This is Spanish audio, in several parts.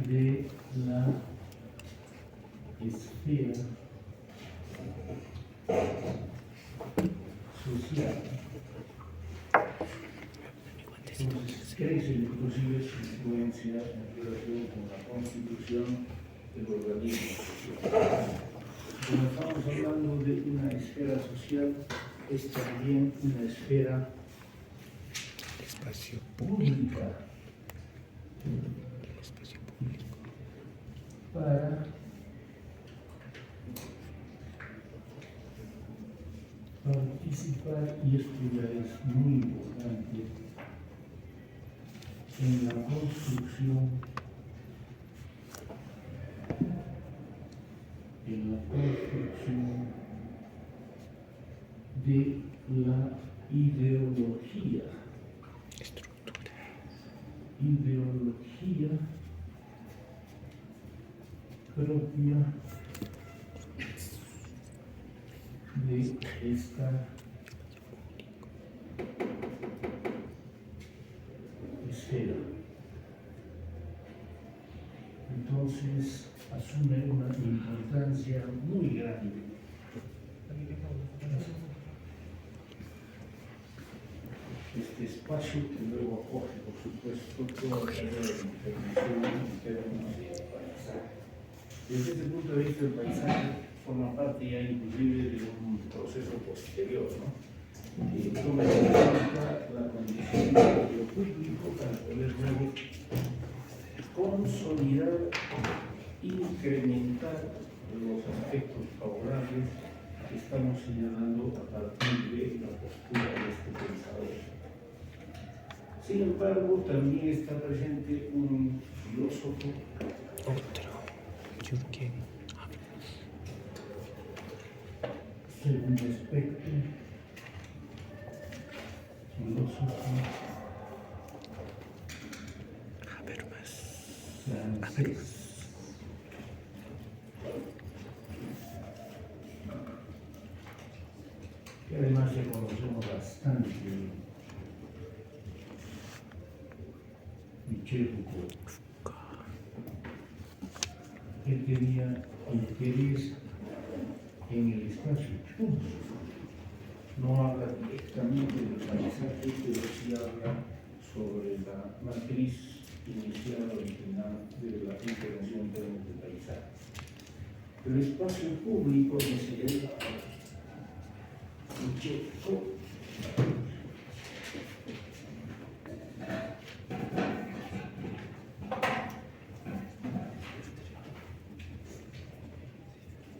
de la esfera social. Entonces, crece inclusive su influencia en relación con la constitución del organismo social. Como estamos hablando de una esfera social, es también una esfera pública para participar, y esto ya es muy importante, en la construcción de la ideología propia de esta esfera. Entonces asume una importancia muy grande. Este espacio que luego acoge, por supuesto, toda la área de intervención en términos de paisaje. Desde ese punto de vista, el paisaje forma parte ya inclusive de un proceso posterior, ¿no? Toma en cuenta la condición de lo público para poder luego consolidar, incrementar los aspectos favorables que estamos señalando a partir de la postura de este pensador. Sin embargo, también está presente un filósofo, segundo aspecto, filósofo francés, que además ya conocemos bastante, Michel Foucault. Él tenía interés en el espacio público. No habla directamente del paisaje, pero sí habla sobre la matriz inicial original de la intervención en términos de paisaje. El espacio público, dice él, Michel Foucault,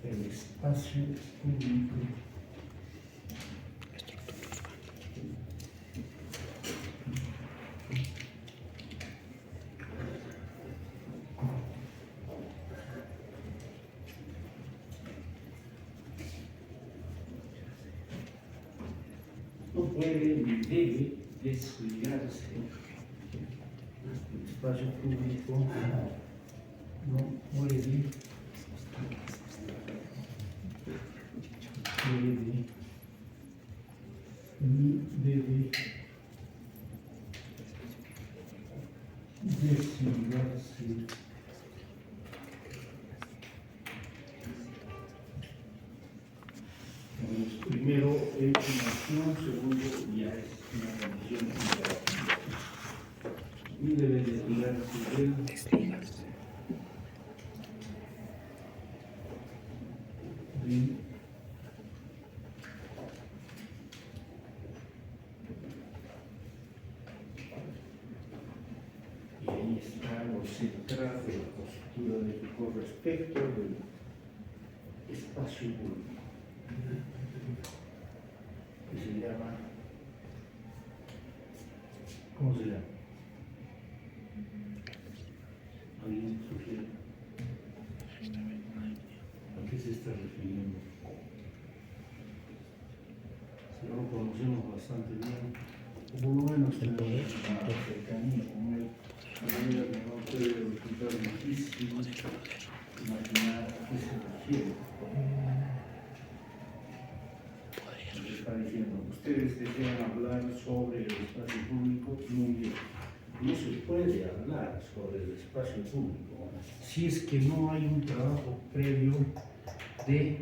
el espacio público no puede ni debe desligarse. El espacio público no puede ni debe desligarse primero es una acción, segundo ya es una condición imperativa. Ni debe desligarse del y ahí está lo central de la postura de Foucault respecto del espacio público, que se llama, ¿cómo se llama? ¿Alguien sugiere? ¿A qué se está refiriendo? Si no lo conocemos bastante bien, o por lo menos tenemos una cercanía con él, de manera que no puede resultar difícil imaginar a qué se refiere. Está diciendo, ustedes desean hablar sobre el espacio público, muy bien. no se puede hablar sobre el espacio público si es que no hay un trabajo previo de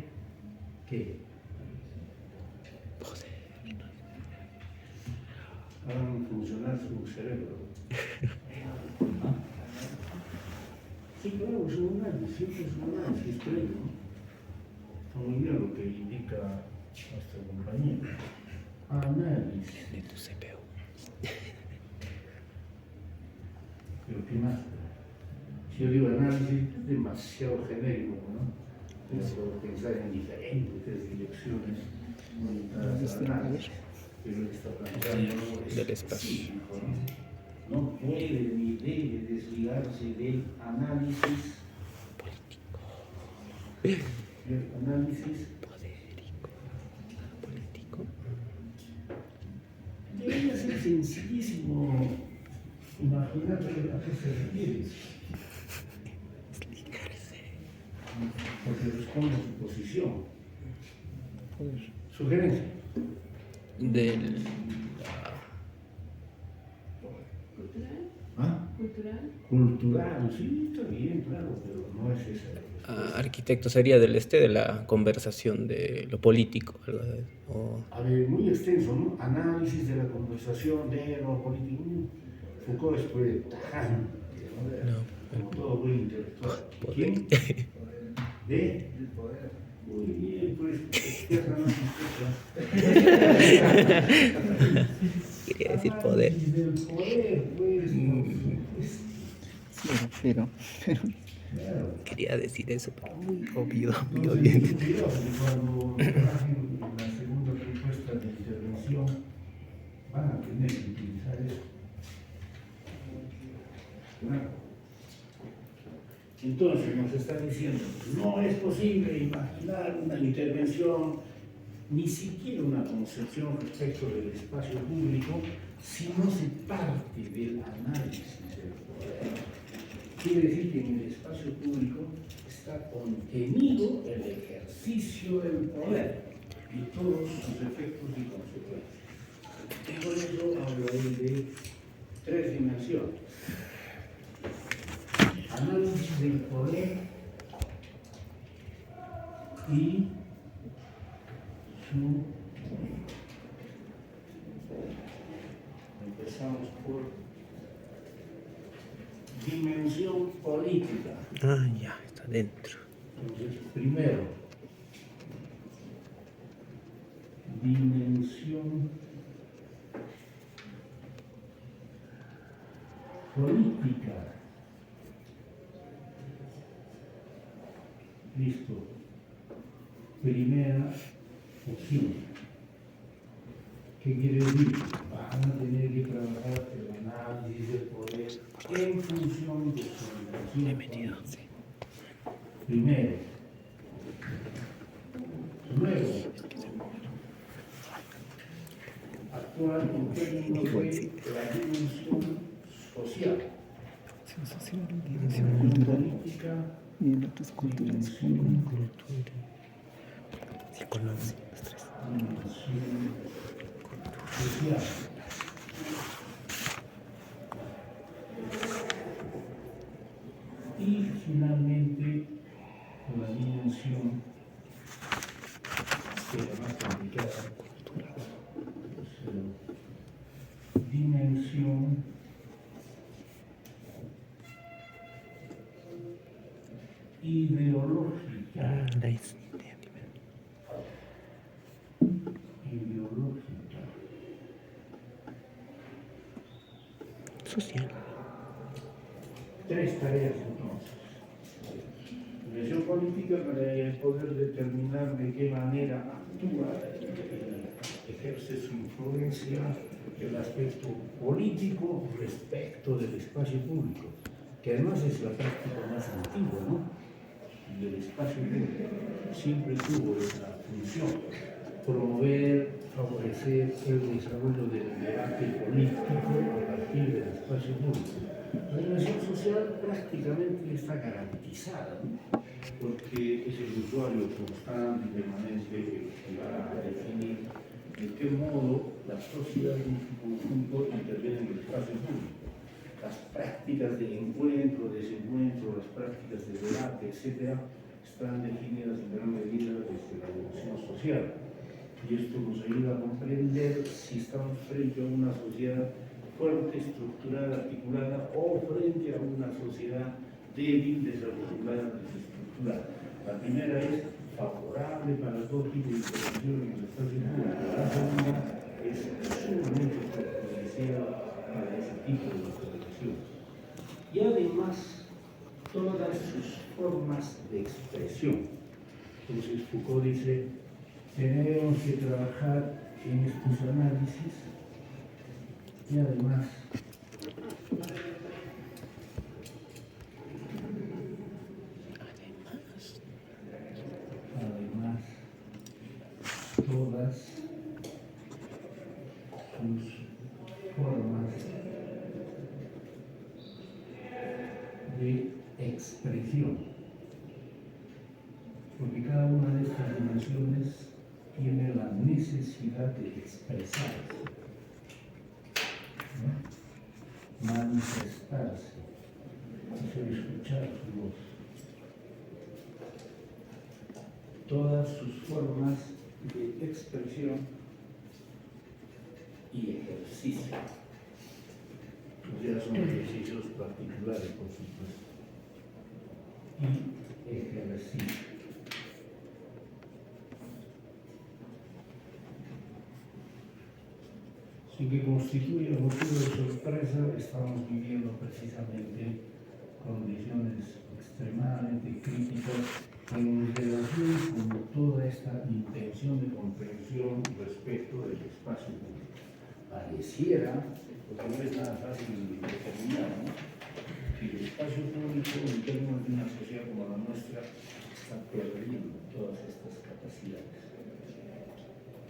¿qué? Hagan funcionar su cerebro. ¿Ah? Sí, claro, es un análisis, siempre es un análisis previo, ¿no? Está muy bien lo que indica nuestra compañera. Análisis. De tu CPU. Pero ¿qué más? Si yo digo análisis, es demasiado genérico, ¿no? Puedo pensar en diferentes direcciones orientadas al análisis, pero él está planteando Del espacio. específico, ¿no? No puede ni debe desligarse del análisis Político. del análisis Político. debería ser sencillísimo imaginar a qué se refiere. Porque responde a su posición. Sugerencia. Del ¿Ah? ¿Cultural? Cultural, sí, está bien, claro, pero no es esa. arquitecto sería de la conversación de lo político, algo de, o A ver, muy extenso, ¿no? Análisis de la conversación de lo político. Foucault es pues tajante, ¿no? no, Como todo buen intelectual. poder. ¿Quién? De muy bien, pues, izquierda no Quería decir poder. Análisis del poder, pues, Pero claro. Quería decir eso, pero muy obvio, muy Entonces, obvio. ten cuidado, que cuando trabajen en la segunda propuesta de intervención, van a tener que utilizar eso. Claro. Entonces nos está diciendo, no es posible imaginar una intervención, ni siquiera una concepción respecto del espacio público, si no se parte del análisis del poder. Quiere decir que en el espacio público está contenido el ejercicio del poder y todos sus efectos y consecuencias. Y por eso hablaré de tres dimensiones. Análisis del poder y su... Empezamos por dimensión política. Ah, ya, está dentro. Entonces, primero, dimensión política. Listo. Primera opción. ¿Qué quiere decir? Van a tener que trabajar el análisis del poder en función de su dimensión política. Primero. Luego, actuar en términos de la dimensión social. dimensión cultural Política, y en otras culturas. dimensión Psicología, los tres. social. Y finalmente la dimensión que es más complicada, dimensión ideológica. La idea. Ideológica. Social. Tres tareas entonces. Dimensión política para poder determinar de qué manera actúa, ejerce su influencia el aspecto político respecto del espacio público, que además es la práctica más antigua, ¿no? Del espacio público. Siempre tuvo esa función, promover, favorecer el desarrollo del debate político a partir del espacio público. La dimensión social prácticamente está garantizada, ¿no? Porque es el usuario constante y permanente el que va a definir de qué modo la sociedad en su conjunto interviene en el espacio público. prácticas de encuentro, desencuentro, las prácticas de debate, etcétera, están definidas en gran medida desde la evolución social. Y esto nos ayuda a comprender si estamos frente a una sociedad fuerte, estructurada, articulada, o frente a una sociedad débil, desarticulada, desestructurada. La primera es favorable para todo tipo de intervención en el espacio público. La segunda es sumamente perjudicial para ese tipo de intervención. Y además, todas sus formas de expresión. Entonces Foucault dice, tenemos que trabajar en estos análisis y además todas sus formas de expresión, porque cada una de estas dimensiones tiene la necesidad de expresarse, ¿no? Manifestarse, hacer escuchar su voz. Todas sus formas de expresión y ejercicio. O sea, son ejercicios particulares, por supuesto. Y ejercicio. Sin que constituya motivo de sorpresa, estamos viviendo precisamente condiciones extremadamente críticas en relación con toda esta intención de comprensión respecto del espacio público. Pareciera, porque no es nada fácil de determinar, ¿no?, que el espacio público en términos de una sociedad como la nuestra está perdiendo todas estas capacidades.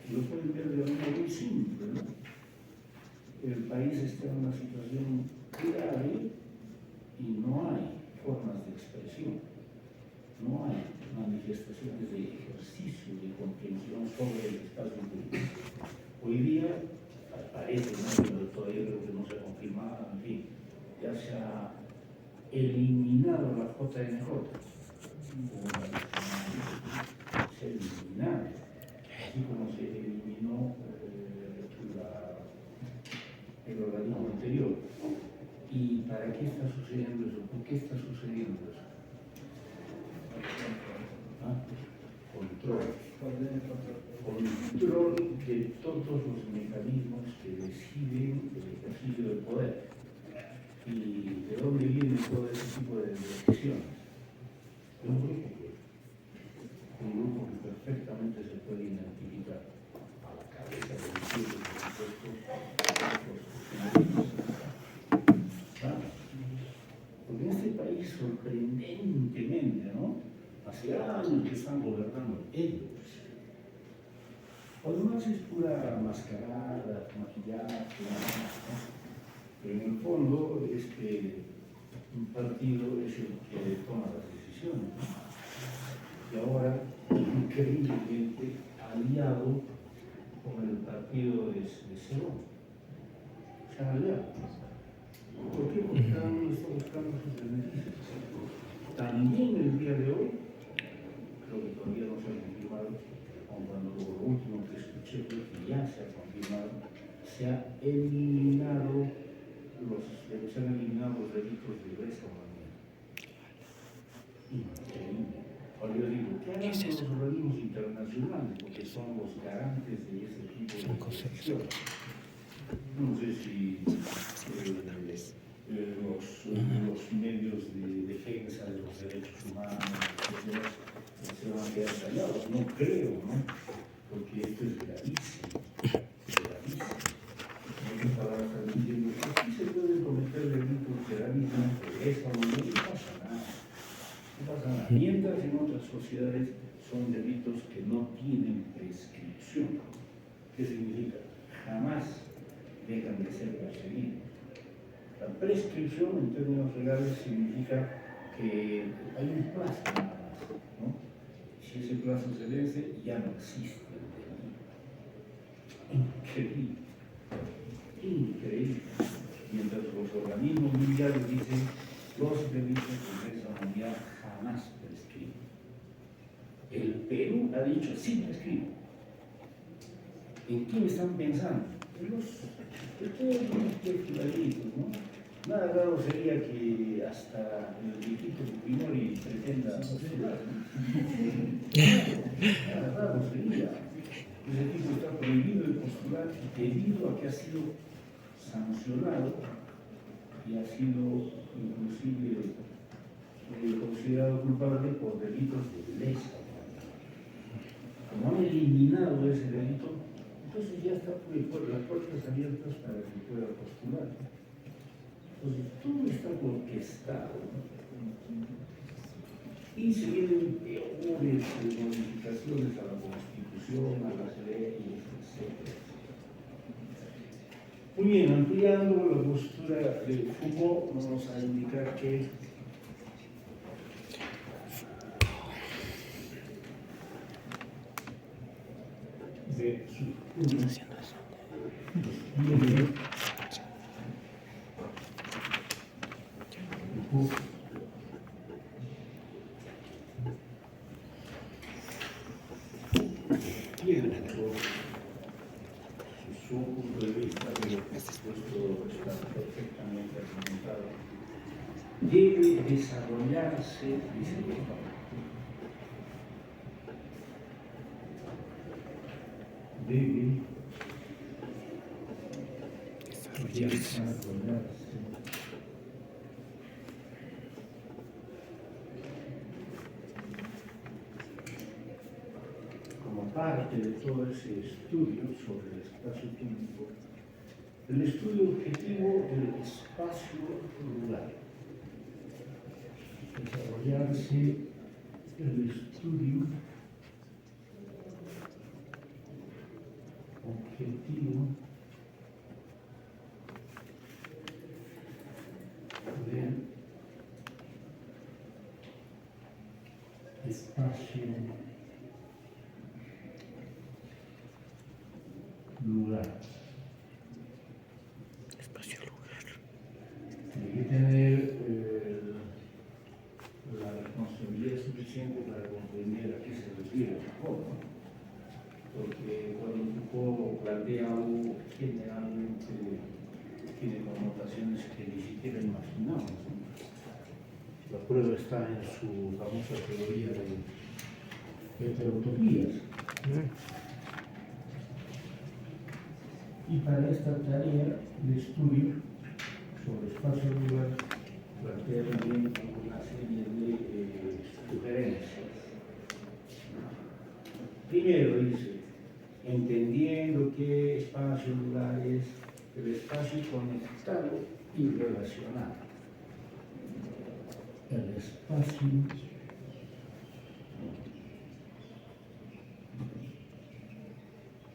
Lo pueden ver de manera muy simple, ¿no? El país está en una situación grave y no hay formas de expresión, no hay manifestaciones de ejercicio, de comprensión sobre el espacio público. Hoy día parece, ¿no?, pero todavía creo que no se ha confirmado, en fin, ya se ha eliminado la JNJ, se ha eliminado, así como se eliminó el organismo anterior. ¿Y para qué está sucediendo eso? ¿Por qué está sucediendo eso? Control. Control de todos los mecanismos que deciden el ejercicio del poder. ¿Y de dónde viene todo ese tipo de decisiones? De un grupo que perfectamente se puede identificar a la cabeza del instituto, por supuesto, porque en este país, sorprendentemente, ¿no?, hace años que están gobernando ellos. Lo demás es pura mascarada, maquillaje, ¿no? Pero en el fondo es que un partido es el que toma las decisiones, ¿no? Y ahora, increíblemente, aliado con el partido de Cerón. Se han aliado. ¿Por qué? Porque cada uno está buscando sus beneficios. También el día de hoy, creo que todavía no se ha confirmado, aun cuando lo último que escuché fue que ya se ha confirmado, se han eliminado los delitos de lesa humanidad. Increíble. Ahora yo digo, ¿qué harán los organismos internacionales? Porque son los garantes de ese tipo de protección. No sé si los medios de defensa de los derechos humanos, etcétera, se van a quedar callados. No creo, ¿no? Porque esto es gravísimo. Gravísimo. En otras palabras, están diciendo que aquí se pueden cometer delitos gravísimos de esta manera y no pasa nada. No pasa nada. Mientras en otras sociedades son delitos que no tienen prescripción. ¿Qué significa? Jamás dejan de ser perseguidos. La prescripción en términos legales significa que hay un plazo nada más, ¿no? Si ese plazo se vence, ya no existe el delito. Increíble. Increíble. Mientras los organismos mundiales Chávez dice, los delitos de lesa humanidad jamás prescriben. El Perú ha dicho, sí prescriben. ¿En quién están pensando? En todos los perfiladillos, ¿no? Nada raro sería que hasta el viejito Fujimori pretenda postular, ¿no? Nada raro sería. Ese tipo está prohibido de postular debido a que ha sido sancionado y ha sido inclusive considerado culpable por delitos de lesa humanidad. Como han eliminado ese delito, entonces ya está las puertas abiertas para que pueda postular. Entonces todo está orquestado, ¿no? Y se vienen peores modificaciones a la Constitución, a las leyes, etc. Muy bien, ampliando la postura de Foucault, vamos a indicar que de su su punto de vista, que por supuesto está perfectamente argumentado, debe desarrollarse, dice debe desarrollarse como parte de todo ese estudio sobre el espacio público, el estudio objetivo del espacio rural. Desarrollarse el estudio objetivo del espacio lugar. Espacio lugar. Hay que tener la responsabilidad suficiente para comprender a qué se refiere Foucault, ¿no? Porque cuando Foucault plantea algo, generalmente tiene connotaciones que ni siquiera imaginamos, ¿no? La prueba está en su famosa teoría de heterotopías. Y para esta tarea de estudio sobre espacio rural, plantea también una serie de sugerencias. Primero dice, entendiendo que espacio rural es el espacio conectado y relacionado. El espacio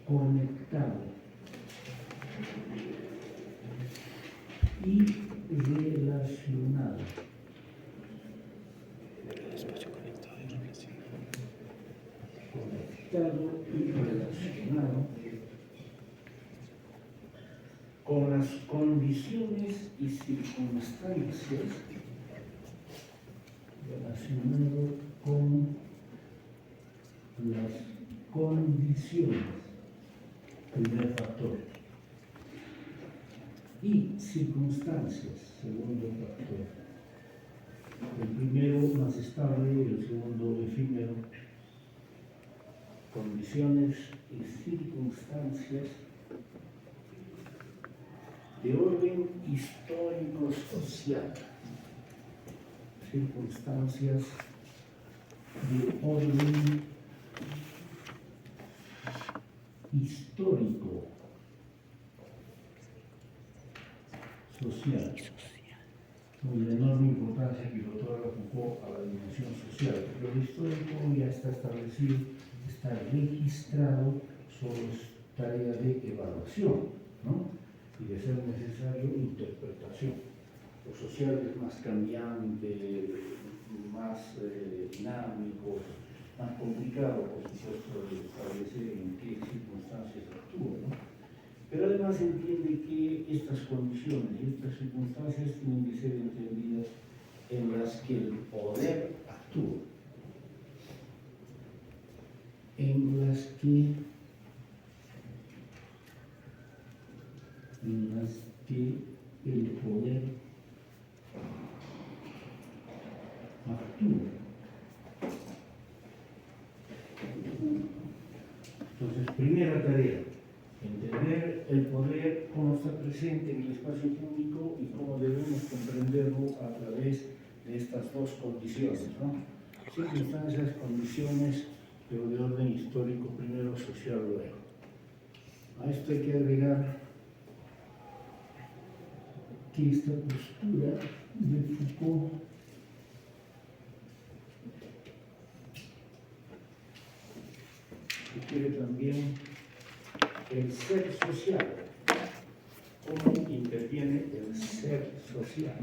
conectado y relacionado. Espacio conectado y relacionado. Conectado y relacionado con las condiciones y circunstancias, relacionado con las condiciones, primer factor, y circunstancias, segundo factor. El primero más estable, el segundo efímero. Condiciones y circunstancias de orden histórico-social. Circunstancias de orden histórico social. Muy de enorme importancia que le otorga Foucault a la dimensión social, pero lo histórico ya está establecido, está registrado, solo es tarea de evaluación, ¿no? Y de ser necesario, interpretación. Lo social es más cambiante, más dinámico, más complicado, por supuesto, de establecer en qué circunstancias actúa, ¿no? pero además entiende que estas condiciones y estas circunstancias tienen que ser entendidas en las que el poder actúa, en las que el poder actúa. Entonces, primera tarea, entender el poder, cómo está presente en el espacio público y cómo debemos comprenderlo a través de estas dos condiciones, ¿no? Circunstancias, condiciones, pero de orden histórico primero, social luego. A esto hay que agregar que esta postura de Foucault requiere también el ser social, cómo interviene el ser social,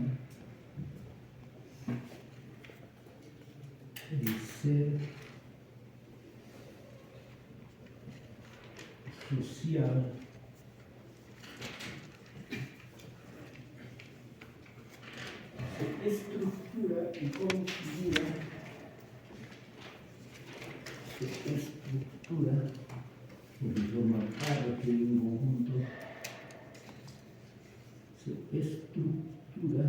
el ser social se estructura y configura, porque forma parte de un conjunto, se estructura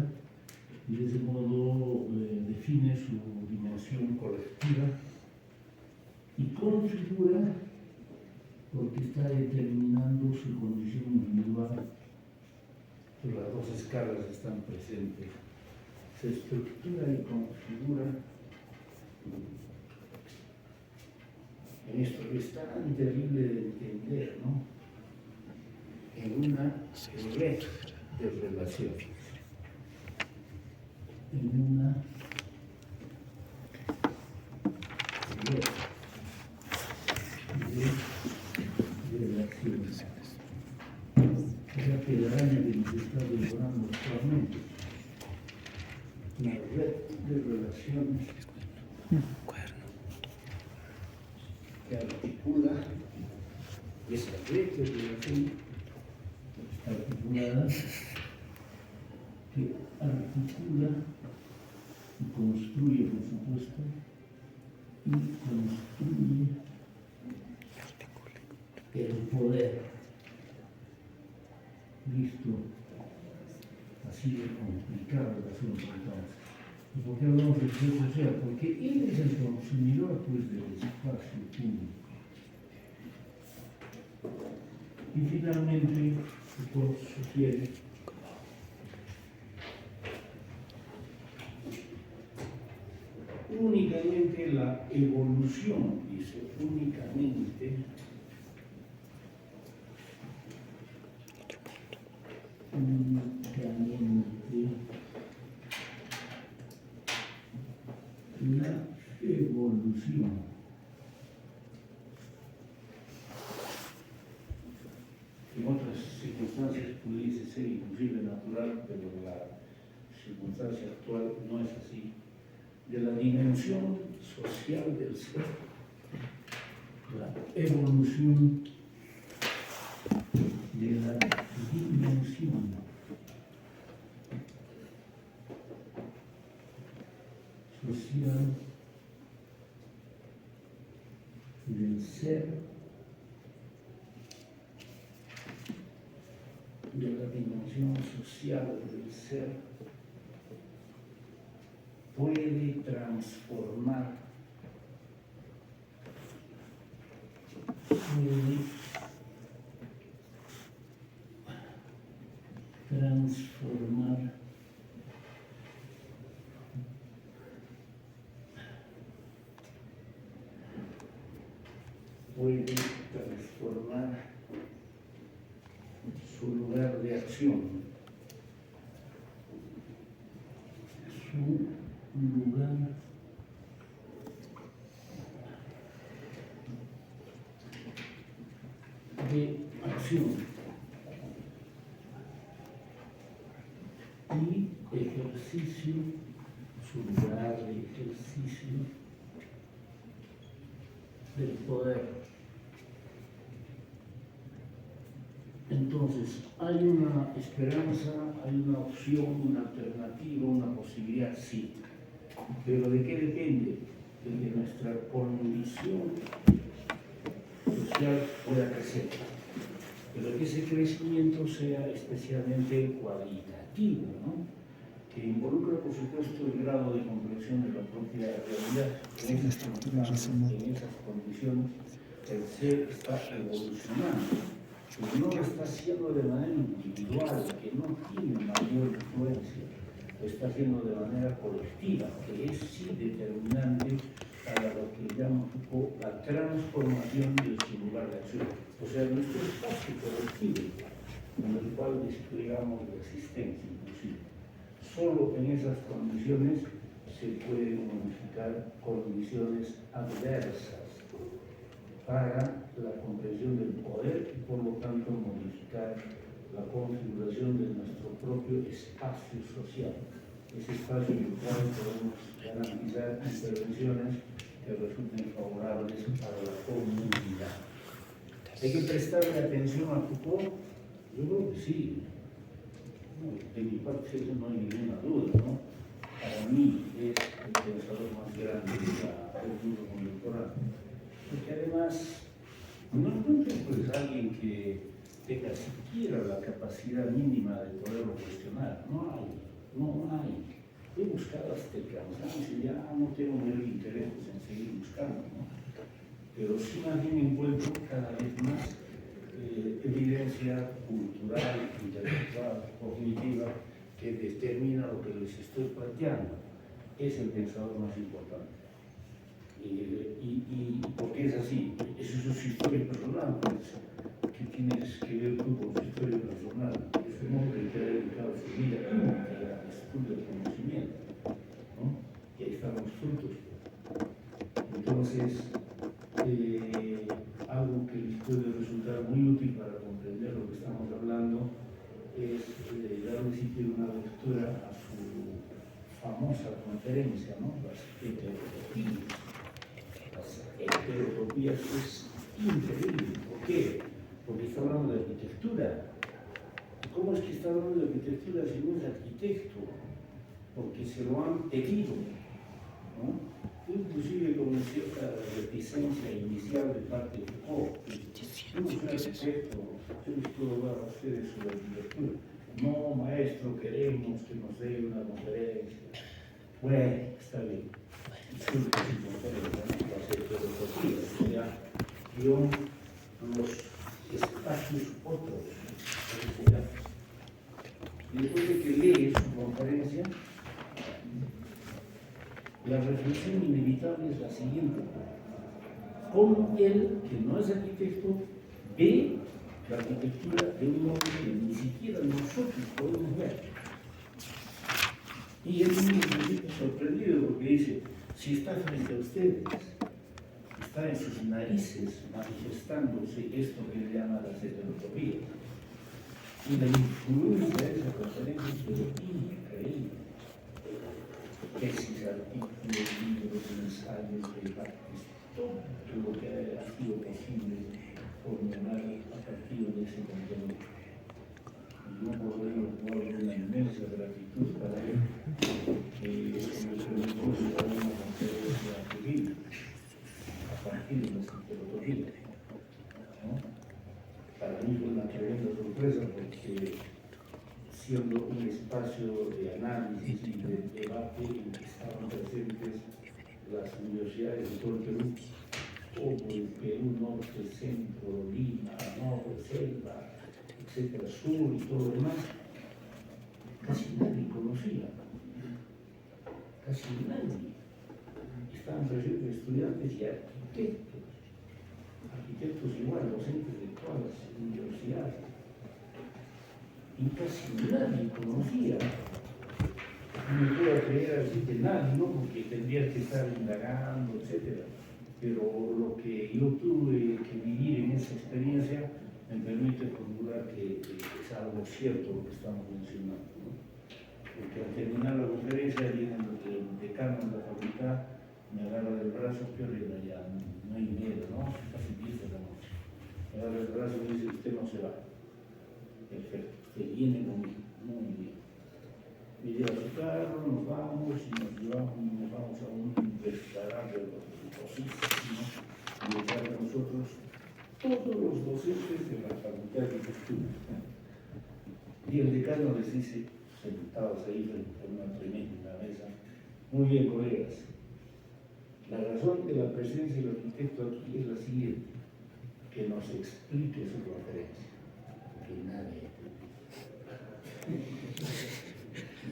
y de ese modo define su dimensión colectiva y configura porque está determinando su condición individual, pues las dos escalas están presentes. Se estructura y configura en esto que es tan terrible de entender, ¿no? En una red de relaciones, en una red de relaciones. Esa telaraña que nos está devorando actualmente, una red de relaciones que articula, y esa red de relaciones articulada, que articula y construye, por supuesto, y construye el poder. Listo, así de complicado el asunto entonces. ¿Y por qué hablamos del ser social? Porque él es el consumidor pues, del espacio público. Y finalmente, Foucault sugiere únicamente la evolución, dice, únicamente la evolución en otras circunstancias pudiese ser inclusive natural, pero la circunstancia actual no es así, de la dimensión social del ser, la evolución de la dimensión social del ser, de la dimensión social del ser, puede transformar, puede transformar su lugar de acción, su lugar de acción y ejercicio, su lugar de ejercicio del poder. En Entonces, hay una esperanza, hay una opción, una alternativa, una posibilidad, sí. Pero ¿de qué depende? De que nuestra condición social pueda crecer. Pero que ese crecimiento sea especialmente cualitativo, ¿no? Que involucra, por supuesto, el grado de comprensión de la propia realidad. En esas condiciones, el ser está evolucionando. Pero no lo está haciendo de manera individual, que no tiene mayor influencia, lo está haciendo de manera colectiva, que es sí determinante para lo que llama Foucault la transformación del singular de acción. O sea, nuestro espacio colectivo, en el cual desplegamos la existencia, inclusive. Solo en esas condiciones se pueden modificar condiciones adversas para la comprensión del poder y por lo tanto modificar la configuración de nuestro propio espacio social. Ese espacio en el cual podemos garantizar intervenciones que resulten favorables para la comunidad. ¿Hay que prestarle atención a Foucault? Yo creo que sí. De mi parte eso no hay ninguna duda, ¿no? Para mí es el pensador más grande del mundo contemporáneo. Porque además no encuentro pues alguien que tenga siquiera la capacidad mínima de poderlo cuestionar. No hay. He buscado hasta el cansancio y ya no tengo mayor interés en seguir buscando, ¿no? Pero sí más bien encuentro cada vez más evidencia cultural, intelectual, cognitiva, que determina lo que les estoy planteando. Es el pensador más importante. Y porque es así, eso es su historia personal, pues, ¿qué tienes que ver tú con su historia personal? Es un hombre que ha dedicado su vida íntegra al estudio del conocimiento, ¿no? Y ahí están los frutos. Entonces, algo que les puede resultar muy útil para comprender lo que estamos hablando es darle sitio una lectura a su famosa conferencia, ¿no? Las heterotopías. Las heterotopías es increíble. ¿Por qué? Porque está hablando de arquitectura. ¿Cómo es que está hablando de arquitectura si no es arquitecto? Porque se lo han pedido, ¿no? Inclusive con cierta reticencia inicial de parte de Foucault. Yo no soy arquitecto, yo les puedo hablar a ustedes sobre arquitectura. No, maestro, queremos que nos dé una conferencia. Bueno, está bien. Disculpe si conferencia, no hacer filosofía, o sea, yo los espacios otros. Y después de que lee su conferencia, la reflexión inevitable es la siguiente: cómo él, que no es arquitecto, ve la arquitectura de un modo que ni siquiera nosotros podemos ver. Y él mismo se siente sorprendido porque dice, si está frente a ustedes, está en sus narices manifestándose esto que él llama las heterotopías. Y la influencia de esa conferencia es increíble. Tesis, artículos, libros, ensayos, debates, todo lo que ha sido posible formular a partir de ese contenido. Y yo por ello guardo una inmensa gratitud para él, que me permitió dar una conferencia civil a partir de las heterotopías, ¿no? Para mí fue una tremenda sorpresa porque siendo un espacio de análisis y de debate en que estaban presentes las universidades de todo el Perú, todo el Perú, norte, centro, Lima, norte, selva, etcétera, sur y todo lo demás, casi nadie conocía, casi nadie. Estaban presentes estudiantes y arquitectos igual, docentes de todas las universidades. Y casi nadie conocía. No me puedo creer así que nadie, ¿no? Porque tendrías que estar indagando, etc. Pero lo que yo tuve que vivir en esa experiencia me permite formular que es algo cierto lo que estamos mencionando, ¿no? Porque al terminar la conferencia viene el decano de la facultad, me agarra del brazo, que ahorita ya no hay miedo, ¿no? Casi 10 de la noche. Me agarra del brazo y dice, usted no se va. perfecto, usted viene conmigo, muy bien. Me lleva su carro, nos vamos y nos vamos a un restaurante cosísimo y detrás de nosotros todos los docentes de la Facultad de Arquitectura. Y el decano les dice, sentados ahí frente a una tremenda mesa, muy bien, colegas, la razón de la presencia del arquitecto aquí es la siguiente, que nos explique su conferencia, que nadie.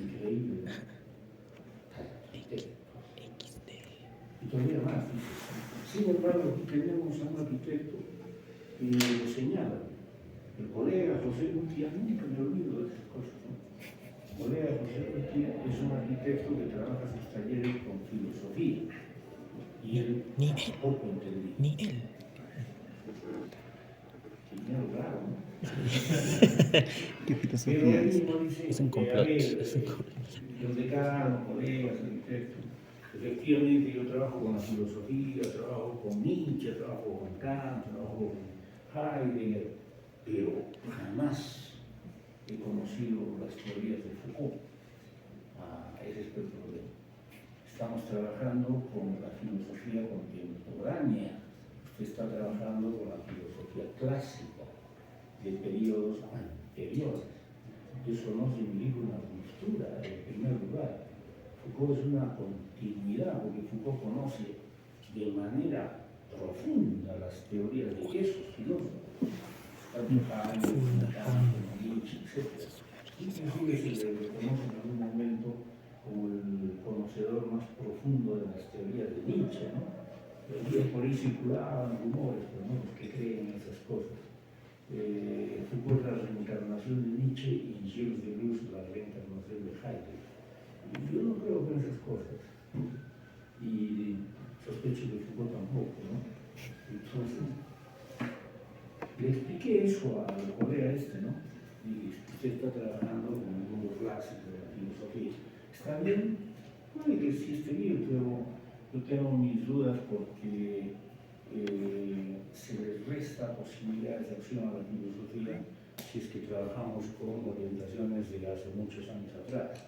Increíble, ¿no? Arquitecto. Y todavía más, sin embargo, aquí tenemos a un arquitecto que lo señala. El colega José Gutiérrez, nunca me olvido de esas cosas, ¿no? El colega José Gutiérrez es un arquitecto que trabaja sus talleres con filosofía. Y él tampoco entendía. Ni él. Señor raro, ¿no? ¿Qué Pero filosofía él es? mismo dice, Es un complot. los decanos, colegas, arquitectos, efectivamente yo trabajo con la filosofía, trabajo con Nietzsche, trabajo con Kant, trabajo con Heidegger, pero jamás he conocido las teorías de Foucault. Ese es el problema. Estamos trabajando con la filosofía contemporánea, usted está trabajando con la filosofía clásica de periodos anteriores. Eso no significa una ruptura, en primer lugar. Foucault es una continuidad, porque Foucault conoce de manera profunda las teorías de esos filósofos, tanto Heidegger, Kant, Nietzsche, etc. Inclusive se le reconoce en algún momento como el conocedor más profundo de las teorías de Nietzsche, ¿no? Por ahí circulaban rumores, pero no los que creen en esas cosas. Foucault la reencarnación de Nietzsche y Gilles Deleuze la reencarnación de Heidegger. Yo no creo en esas cosas. Y sospecho que Foucault tampoco, ¿no? Entonces, le expliqué eso al colega ¿no? Y usted está trabajando con el mundo clásico de la filosofía. ¿Está bien? Puede que sí esté bien, pero yo tengo mis dudas porque se les resta posibilidades de acción a la filosofía si es que trabajamos con orientaciones de hace muchos años atrás.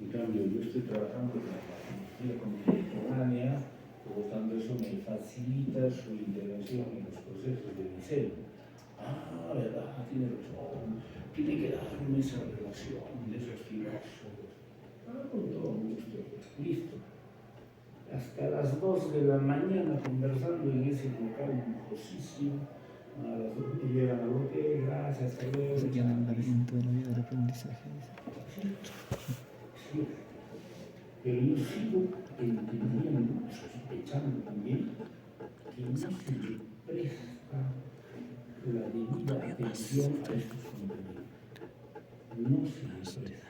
En cambio, yo estoy trabajando con la filosofía contemporánea, por lo tanto eso me facilita su intervención en los procesos de diseño. Verdad, tiene razón, tiene que darme esa relación de esos filósofos. Con todo gusto, listo. Hasta las 2 de la mañana conversando en ese local lujosísimo. A las 2 me llegan al hotel, gracias, hasta luego. Se queda en el laberinto de la vida del aprendizaje. Sí. Pero yo sigo entendiendo, sospechando también, que no se le presta la debida atención a estos contenidos. No se le presta.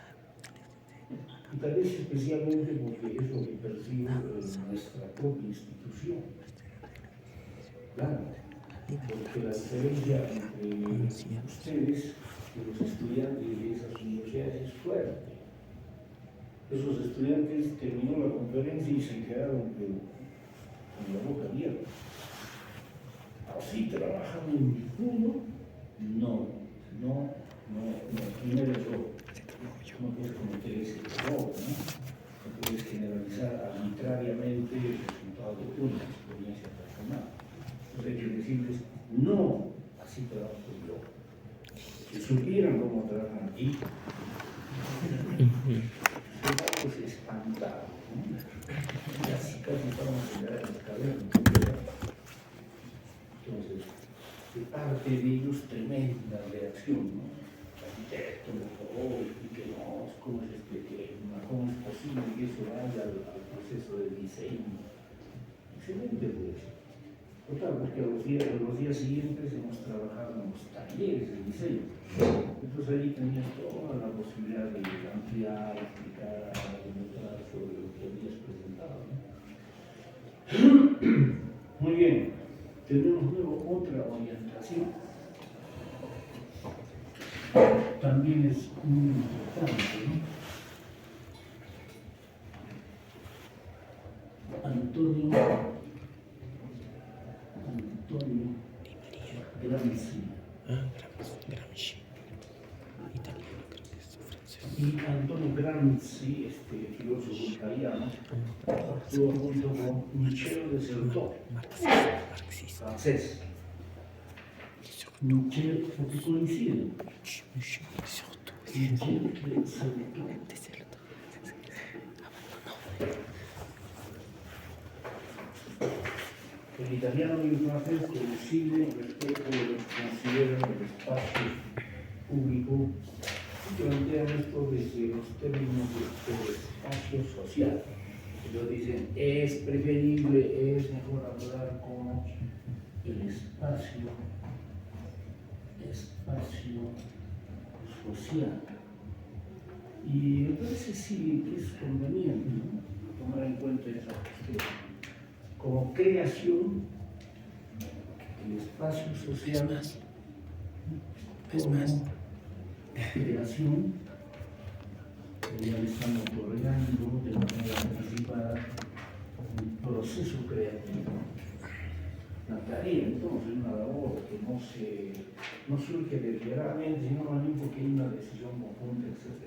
Y tal vez especialmente porque es lo que percibe nuestra propia institución. Claro, porque la diferencia entre ustedes y los estudiantes de esas universidades es fuerte. Esos estudiantes terminó la conferencia y se quedaron con la boca abierta. ¿Así trabajan en ninguno? No. Primero yo. No puedes cometer ese error, ¿no? No puedes generalizar arbitrariamente el resultado de una experiencia personal. Entonces hay que decirles, no, así trabajo yo. Si supieran cómo trabajan aquí, se espantaron, ¿no? Y así casi vamos a llegar a las cavernas. Entonces, de parte de ellos, tremenda reacción, ¿no? Arquitecto, por favor, explíquenos cómo es este tema, cómo es posible que eso vaya al proceso de diseño. Excelente, pues. Total, porque los días siguientes hemos trabajado en los talleres de diseño. Entonces ahí tenías toda la posibilidad de ampliar, explicar, demostrar sobre lo que habías presentado, ¿no? Muy bien, tenemos luego otra orientación. También es muy importante, ¿no? Antonio Gramsci. Gramsci. Gramsci, este filósofo italiano, actuó junto con Michel de Certeau, francés. Michel, porque coinciden. Michel de Certeau. El italiano y el francés coinciden respecto de lo que consideran el espacio público y plantean esto desde los términos del espacio social. Ellos dicen, es preferible, es mejor hablar como el espacio social. Y me parece sí que es conveniente, ¿no?, tomar en cuenta esa cuestión. Como creación, el espacio social, como creación, ya le estamos otorgando de manera anticipada un proceso creativo. La tarea, entonces, una labor que no surge deliberadamente, sino más bien porque hay una decisión conjunta, etc.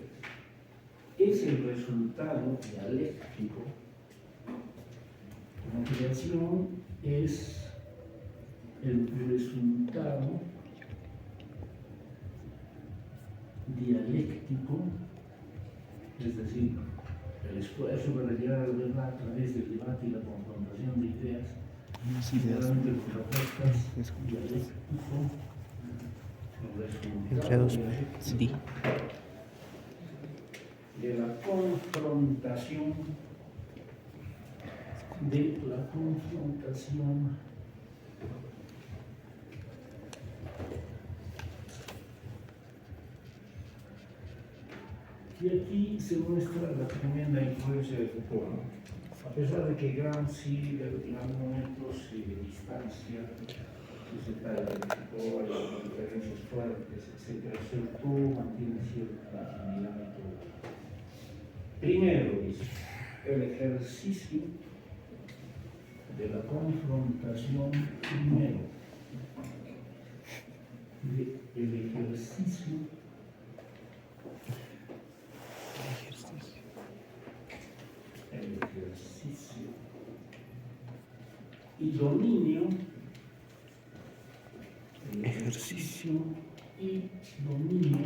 Es el resultado dialéctico. La creación es el resultado dialéctico, es decir, el esfuerzo para llegar a la verdad a través del debate y la confrontación de ideas, generalmente propuestas dialéctico, el Entre dos, resultado de la confrontación y aquí se muestra la tremenda influencia de Foucault, ¿no? A pesar de que Gramsci en algún momento se distancia, se separa de Foucault, hay diferencias fuertes, etc., Foucault mantiene cierta afinidad metodológica. Primero, dice, el ejercicio de la confrontación primero, el ejercicio y dominio, el ejercicio y dominio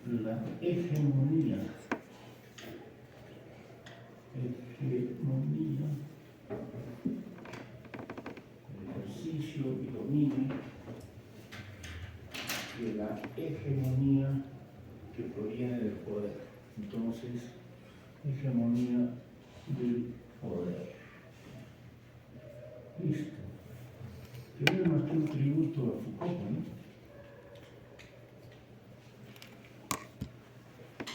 de la hegemonía, el ejercicio y dominio de la hegemonía que proviene del poder. Entonces, hegemonía del poder. Listo. Que viene más que un tributo a Foucault, ¿no?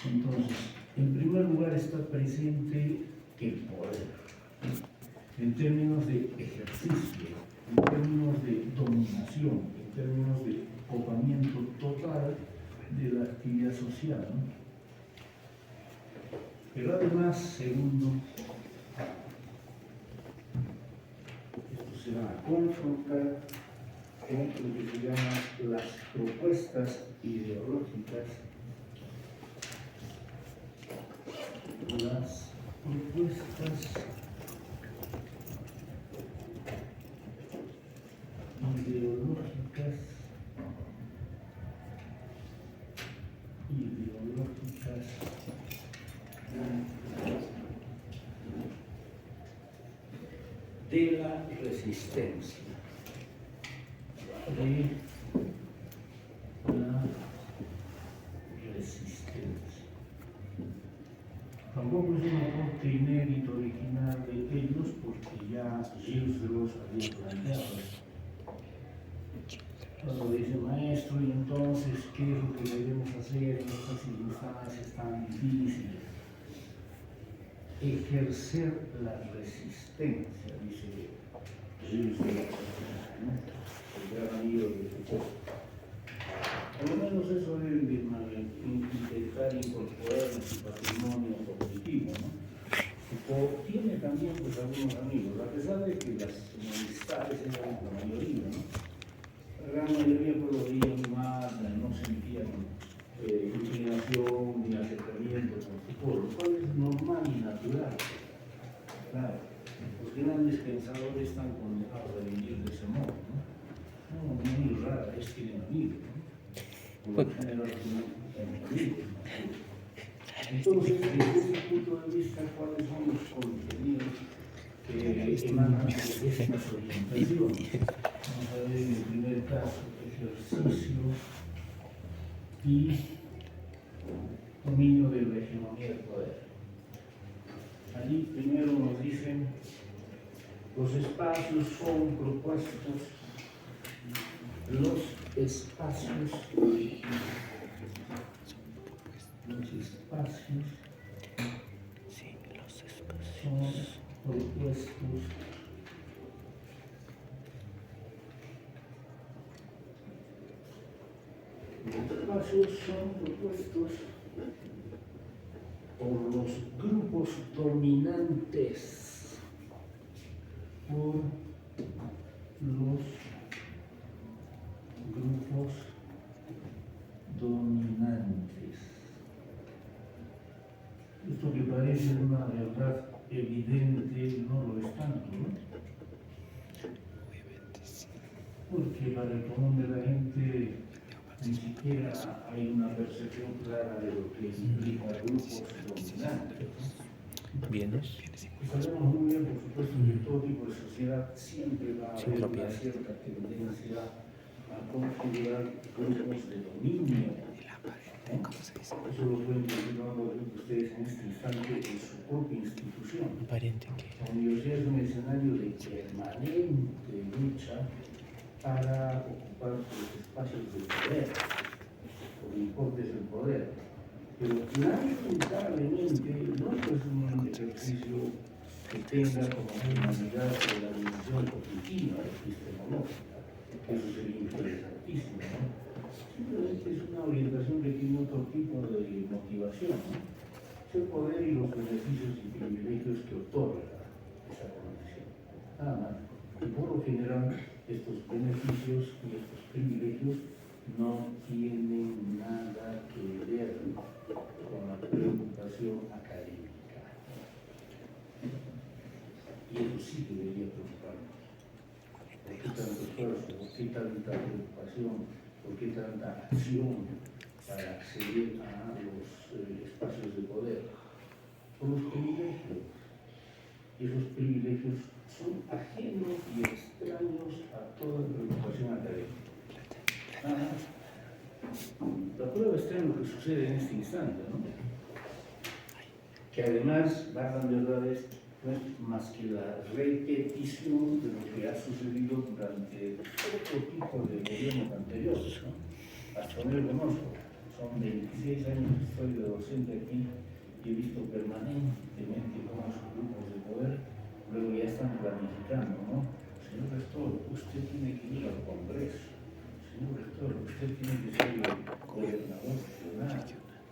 Entonces, en primer lugar está presente el poder, en términos de ejercicio, en términos de dominación, en términos de copamiento total de la actividad social, ¿no? Pero además, segundo, esto se va a confrontar con lo que se llama las propuestas ideológicas, de la resistencia, Tampoco es un aporte inédito original de ellos, porque ya Gilles Deleuze había planteado esto. Cuando dice maestro, y entonces, ¿qué es lo que debemos hacer en estas circunstancias tan difíciles? Ejercer la resistencia, dice Gilles Deleuze, ¿no?, el gran amigo de Foucault. Por lo menos eso deben de intentar incorporar en su patrimonio cognitivo, ¿no? Foucault tiene también, pues, algunos amigos, a pesar de que las enemistades eran la mayoría, ¿no? país tienen amigos, ¿no? Por lo general tienen amigos, ¿no? Entonces, desde ese punto de vista, ¿cuáles son los contenidos que emanan de estas orientaciones? Vamos a ver en el primer caso, ejercicio y dominio de la hegemonía del poder. Allí primero nos dicen, los espacios son propuestos, los espacios Sí, los son espacios. propuestos por los grupos dominantes, por los grupos dominantes. Esto que parece una verdad evidente no lo es tanto, ¿no? Porque para el común de la gente ni siquiera hay una percepción clara de lo que implica grupos dominantes. Bienes. Y sabemos muy bien, por supuesto, que todo tipo de sociedad siempre va a Sin haber una propiedad. cierta tendencia a configurar grupos de dominio. ¿No? Eso lo pueden configurar ustedes en este instante en su propia institución. Aparente que. La universidad es un escenario de permanente lucha para ocupar los espacios de poder, por importes del poder. Pero lamentablemente no es un ejercicio que tenga como finalidad la dimensión cognitiva, epistemológica, que eso sería interesantísimo, ¿no? Simplemente es una orientación que tiene otro tipo de motivación, ¿no? Es el poder y los beneficios y privilegios que otorga esa condición. Nada más. Y por lo general, estos beneficios y estos privilegios no tienen nada que ver con la preocupación académica. Y eso sí debería preocuparnos. ¿Por qué tanto esfuerzo? ¿Por qué tanta preocupación? ¿Por qué tanta acción para acceder a los espacios de poder? Por los privilegios. Y esos privilegios son ajenos y extraños a toda preocupación académica. La prueba está en lo que sucede en este instante, ¿no? Que además, valgan verdades, no es más que la repetición de lo que ha sucedido durante otro tipo de gobiernos anteriores, ¿no? Hasta donde lo conozco, son 26 años que estoy de docente aquí y he visto permanentemente cómo sus grupos de poder luego ya están planificando, ¿no? Señor rector, usted tiene que ir al Congreso. Señor rector, usted tiene que ser el gobernador regional.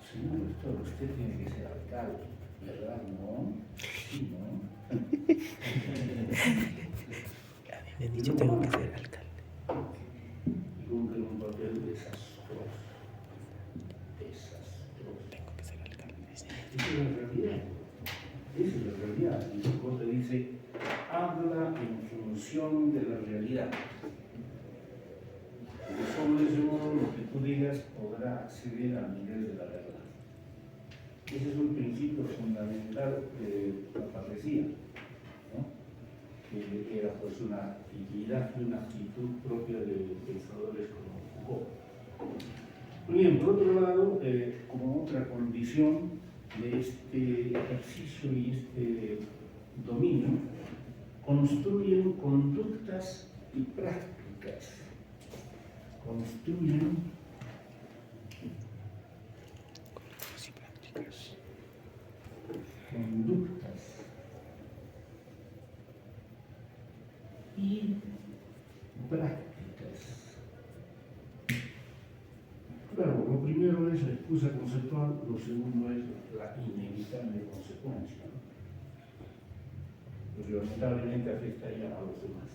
Señor rector, usted tiene que ser alcalde, ¿verdad? ¿No? Sí, ¿no? A mí me han dicho tengo que ser alcalde. Y cumple un papel desastroso. Desastroso. Tengo que ser alcalde. Esa es la realidad. Esa es la realidad. Y Foucault te dice, habla en función de la realidad. Porque solo de ese modo lo que tú digas podrá acceder al nivel de la verdad. Ese es un principio fundamental de la parresía, ¿no? Que era pues una actividad y una actitud propia de pensadores como Foucault. Muy bien, por otro lado, como otra condición de este ejercicio y este dominio, construyen conductas y prácticas. Construyen conductas y prácticas. Claro, lo primero es la excusa conceptual, lo segundo es la inevitable consecuencia, ¿no? Porque lamentablemente afecta ya a los demás.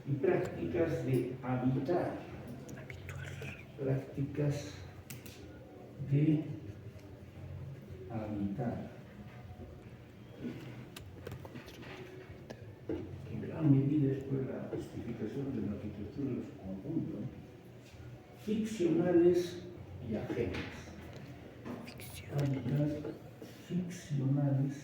Y prácticas de habitar, prácticas de habitar, que en gran medida es pues la justificación de la arquitectura de su conjunto, ¿no? ficcionales y ajenas. Hábitats ficcionales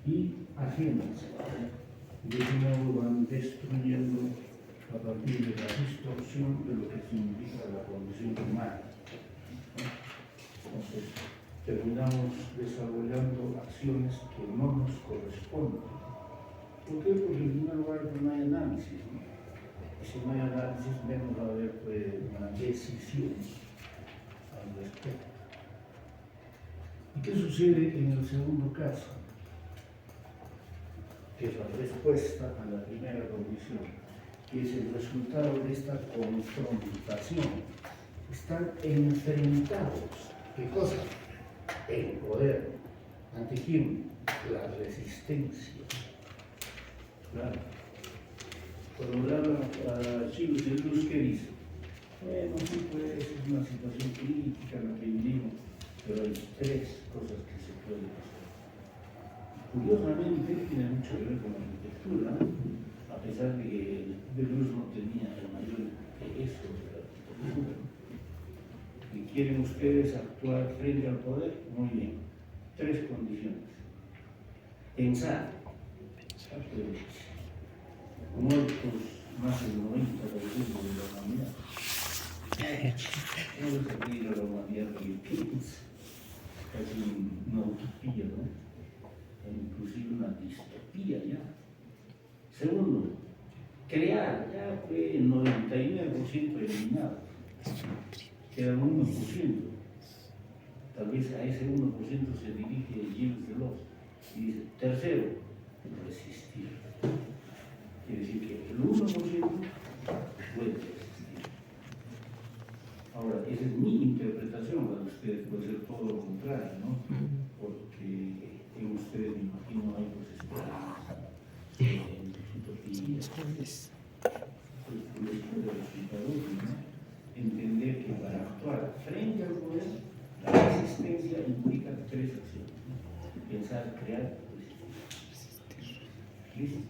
y ajenas. De ese modo van destruyendo a partir de la distorsión de lo que significa la condición humana. Entonces, terminamos desarrollando acciones que no nos corresponden. ¿Por qué? Porque en primer lugar no hay análisis, ¿no? Y si no hay análisis, menos va a haber una decisión al respecto. ¿Y qué sucede en el segundo caso? Que es la respuesta a la primera condición, que es el resultado de esta confrontación. Están enfrentados. ¿Qué cosa? El poder. ¿Ante quién? La resistencia. Claro. Cuando le hablan a Chivos de Luz, ¿qué dice? Bueno, sí, pues es una situación crítica en la que vivimos, pero hay tres cosas que se pueden hacer. Curiosamente, tiene mucho que ver con la arquitectura, ¿no? A pesar de que Deleuze no tenía el mayor peso de la arquitectura. ¿Y quieren ustedes actuar frente al poder? Muy bien. Tres condiciones. Pensar. Muertos más del 90% de la humanidad. No es servir a la humanidad que piensa. Es una utopía, ¿no? Inclusive una distopía ya. Segundo, crear, ya fue el 99% eliminado. Queda un 1%. Tal vez a ese 1% se dirige Gilles Deleuze. Y dice, tercero, resistir. Quiere decir que el 1% puede resistir. Ahora, esa es mi interpretación, para ustedes puede ser todo lo contrario, ¿no? Porque en ustedes, me imagino, hay pues esperanza, utopías, pues puede resultar útil, ¿no? Entender que para actuar frente al poder, la resistencia implica tres acciones, ¿no? Pensar, crear, resistir. ¿Listo?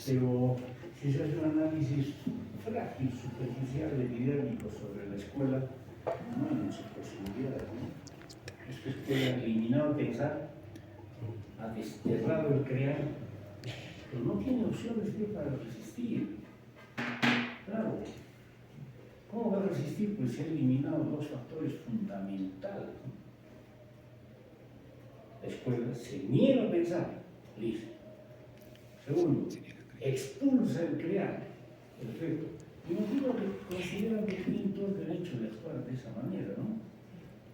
Pero si se hace un análisis frágil, superficial, epidérmico sobre la escuela, no hay muchas posibilidades, ¿no? Esta escuela ha eliminado pensar, ha desterrado el crear, pero no tiene opciones para resistir. Claro, ¿cómo va a resistir? Pues se han eliminado dos factores fundamentales. La escuela se niega a pensar, listo. Segundo, expulsa el crear, perfecto. Y no digo que consideran que tienen todo el derecho de actuar de esa manera, ¿no?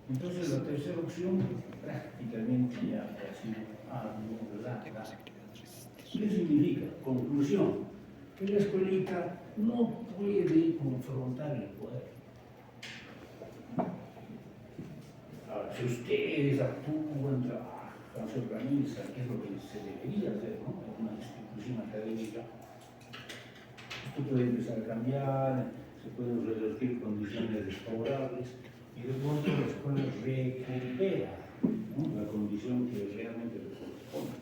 Entonces la tercera opción prácticamente ya ha sido anulada. ¿Qué significa? Conclusión, que la escuelita no puede confrontar el poder. Ahora, si ustedes actúan, trabajan, se organizan, que es lo que se debería hacer, ¿no? En una institución académica, esto puede empezar a cambiar, se pueden revertir condiciones desfavorables y de pronto la escuela recupera, ¿no? La condición que realmente le corresponde.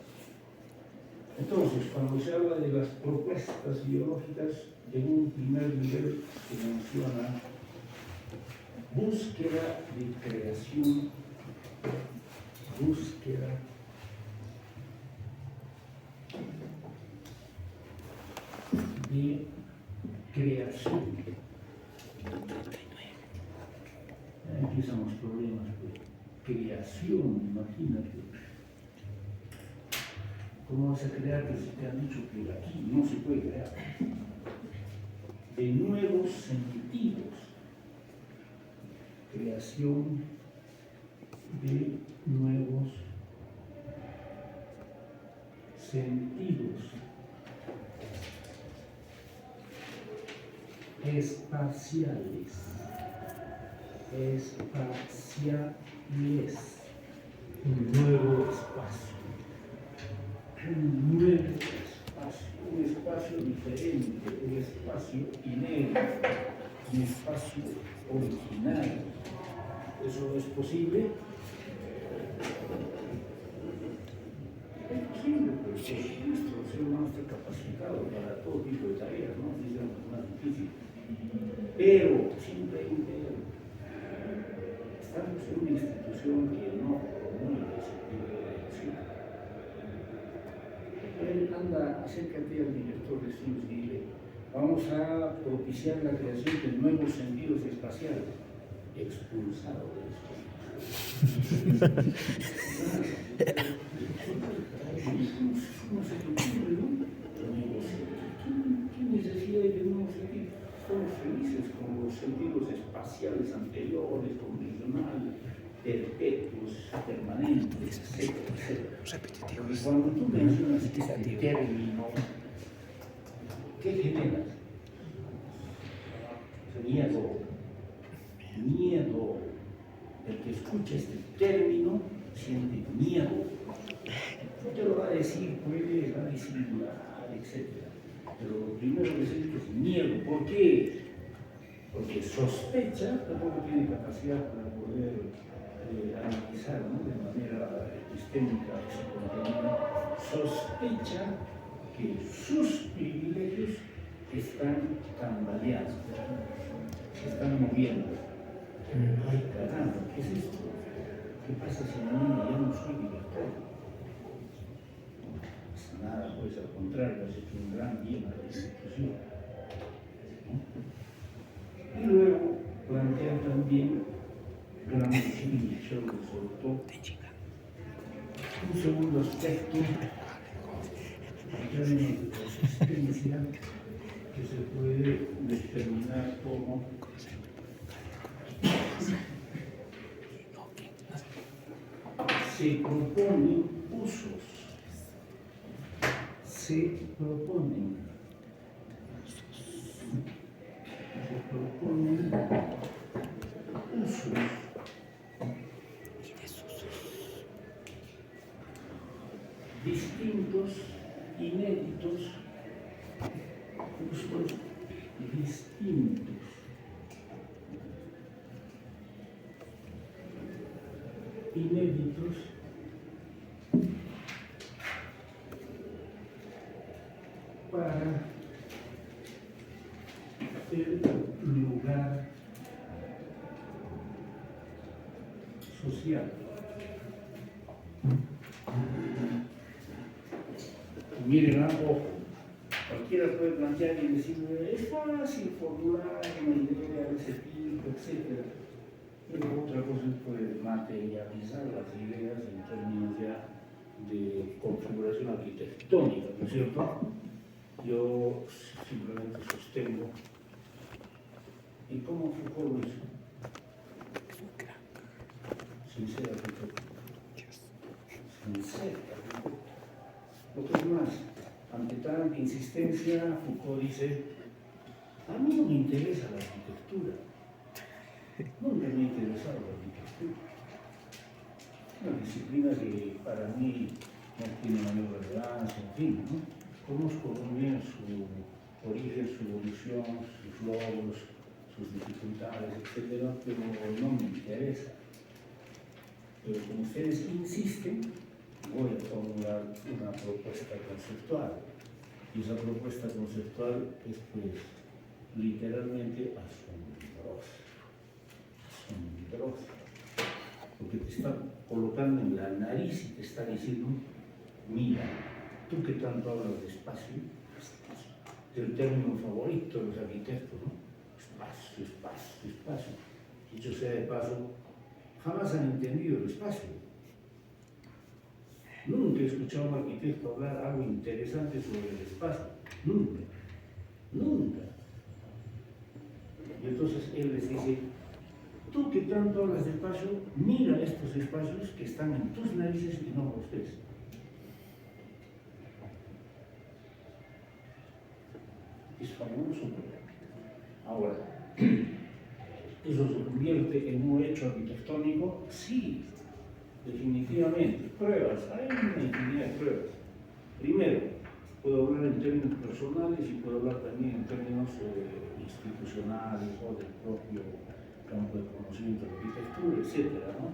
Entonces, cuando se habla de las propuestas ideológicas, en un primer nivel se menciona búsqueda de creación, búsqueda de creación. Ya empiezan los problemas de creación, imagínate. ¿Cómo vas a crear que si te han dicho que aquí no se puede crear? De nuevos sentidos. Creación de nuevos sentidos. Espaciales. Un nuevo espacio. Un nuevo espacio, un espacio diferente, un espacio inédito, un espacio original. ¿Eso es posible? Es posible, pero nuestros ser humano está capacitado para todo tipo de tareas, ¿no? Así sean las más difíciles. Pero, siempre hay un pero. Estamos en una institución que no promueve ese tipo de relación. Él anda, acércate al director de estudios y dile, vamos a propiciar la creación de nuevos sentidos espaciales. Expulsado de eso. No se te ocurre, ¿no? ¿Qué necesidad hay de nuevos sentidos? Estamos felices con los sentidos espaciales anteriores, convencionales, perpetuos, permanentes, etcétera, etcétera. Porque cuando tú mencionas este término, ¿qué generas? Miedo. El que escucha este término siente miedo. No te lo va a decir, puede, va a disimular, etc. Pero lo primero que siente es miedo. ¿Por qué? Porque sospecha, tampoco tiene capacidad para poder analizar, ¿no? De manera epistémica, psicológica, sospecha que sus privilegios están tambaleando, se están moviendo. Ay, caramba, ¿qué es esto? ¿Qué pasa si mañana ya no soy libertario? No pasa nada, pues al contrario, has hecho un gran bien a la institución. ¿No? Y luego plantea también Gramsci y Michel de Soltó un segundo aspecto en términos de consistencia que se puede determinar como se proponen usos, distintos, inéditos, usos distintos. Inéditos para el lugar social. Miren, ojo, cualquiera puede plantear y decir, es fácil formular una idea de ese tipo, etc. Pero otra cosa es poder materializar las ideas en términos ya de configuración arquitectónica, ¿no es cierto? Yo simplemente sostengo. ¿Y cómo Foucault lo hizo? Sincera arquitectura. Sincera arquitectura. Lo que es más, ante tanta insistencia, Foucault dice, a mí no me interesa la arquitectura. Nunca me ha interesado la arquitectura. Una disciplina que para mí no tiene mayor relevancia, en fin, ¿no? Conozco muy bien su origen, su evolución, sus logros, sus dificultades, etc., pero no me interesa. Pero como ustedes insisten, voy a formular una propuesta conceptual. Y esa propuesta conceptual es, pues, literalmente asombrosa. Porque te está colocando en la nariz y te está diciendo, mira, tú que tanto hablas de espacio, es el término favorito de los arquitectos, ¿no? Espacio, espacio, espacio. Dicho sea de paso, jamás han entendido el espacio. Nunca he escuchado a un arquitecto hablar algo interesante sobre el espacio. Nunca. Nunca. Y entonces él les dice, tú que tanto hablas de espacio, mira estos espacios que están en tus narices y no los ves. Es famoso. Ahora, ¿eso se convierte en un hecho arquitectónico? Sí, definitivamente. Pruebas, hay una infinidad de pruebas. Primero, puedo hablar en términos personales y puedo hablar también en términos institucionales o del propio campo de conocimiento de arquitectura, etc., ¿no?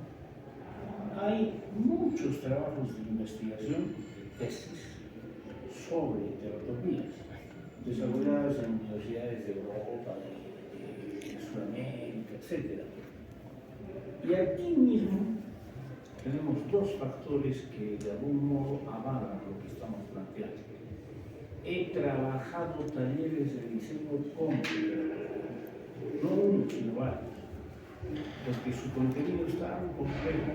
Hay muchos trabajos de investigación, de tesis, sobre heterotopías, desarrolladas en universidades de Europa, de Sudamérica, etc. Y aquí mismo tenemos dos factores que de algún modo avalan lo que estamos planteando. He trabajado talleres de diseño con, no uno, sino varios, porque su contenido es tan complejo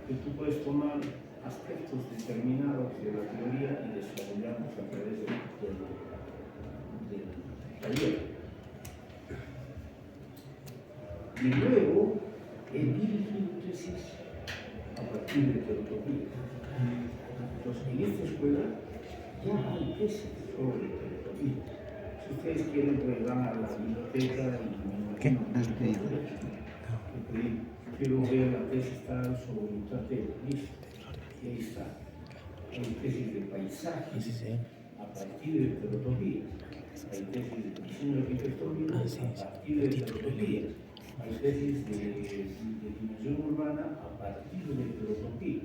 que tú puedes tomar aspectos determinados de la teoría y desarrollarlos a través del taller. Y luego he dirigido tesis a partir de heterotopía. Entonces, en esta escuela ya hay tesis sobre heterotopía. Si ustedes quieren, pues van a la biblioteca y ¿Qué? quiero ver la tesis tal sobre un tratado. Listo. Y ahí está. Hay tesis de paisaje a partir de heterotopía. Hay tesis de diseño arquitectónico a partir de heterotopía. Hay tesis de dimensión urbana a partir de heterotopía.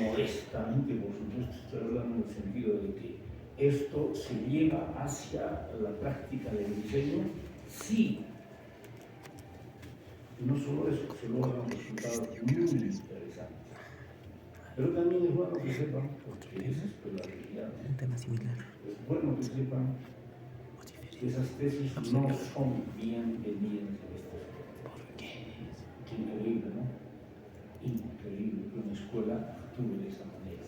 Modestamente, por supuesto, estoy hablando en el sentido de que esto se lleva hacia la práctica del diseño, sí. No solo eso, se logran resultados muy interesantes. Pero también es bueno que sepan, porque esa es la realidad, es bueno que sepan que esas tesis no son bienvenidas en esta escuela. Qué increíble, ¿no? Increíble que una escuela actúe de esa manera.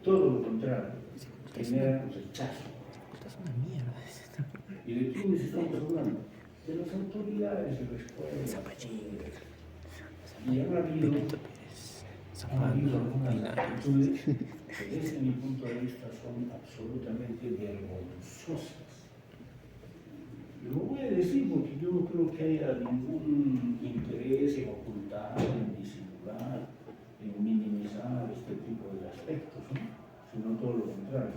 Todo lo contrario, genera rechazo. ¿Y de quiénes estamos hablando? De las autoridades de la escuela. Y han habido algunas actitudes que desde mi punto de vista son absolutamente vergonzosas. Lo voy a decir porque yo no creo que haya ningún interés en ocultar, en disimular, en minimizar este tipo de aspectos, ¿no? Sino todo lo contrario.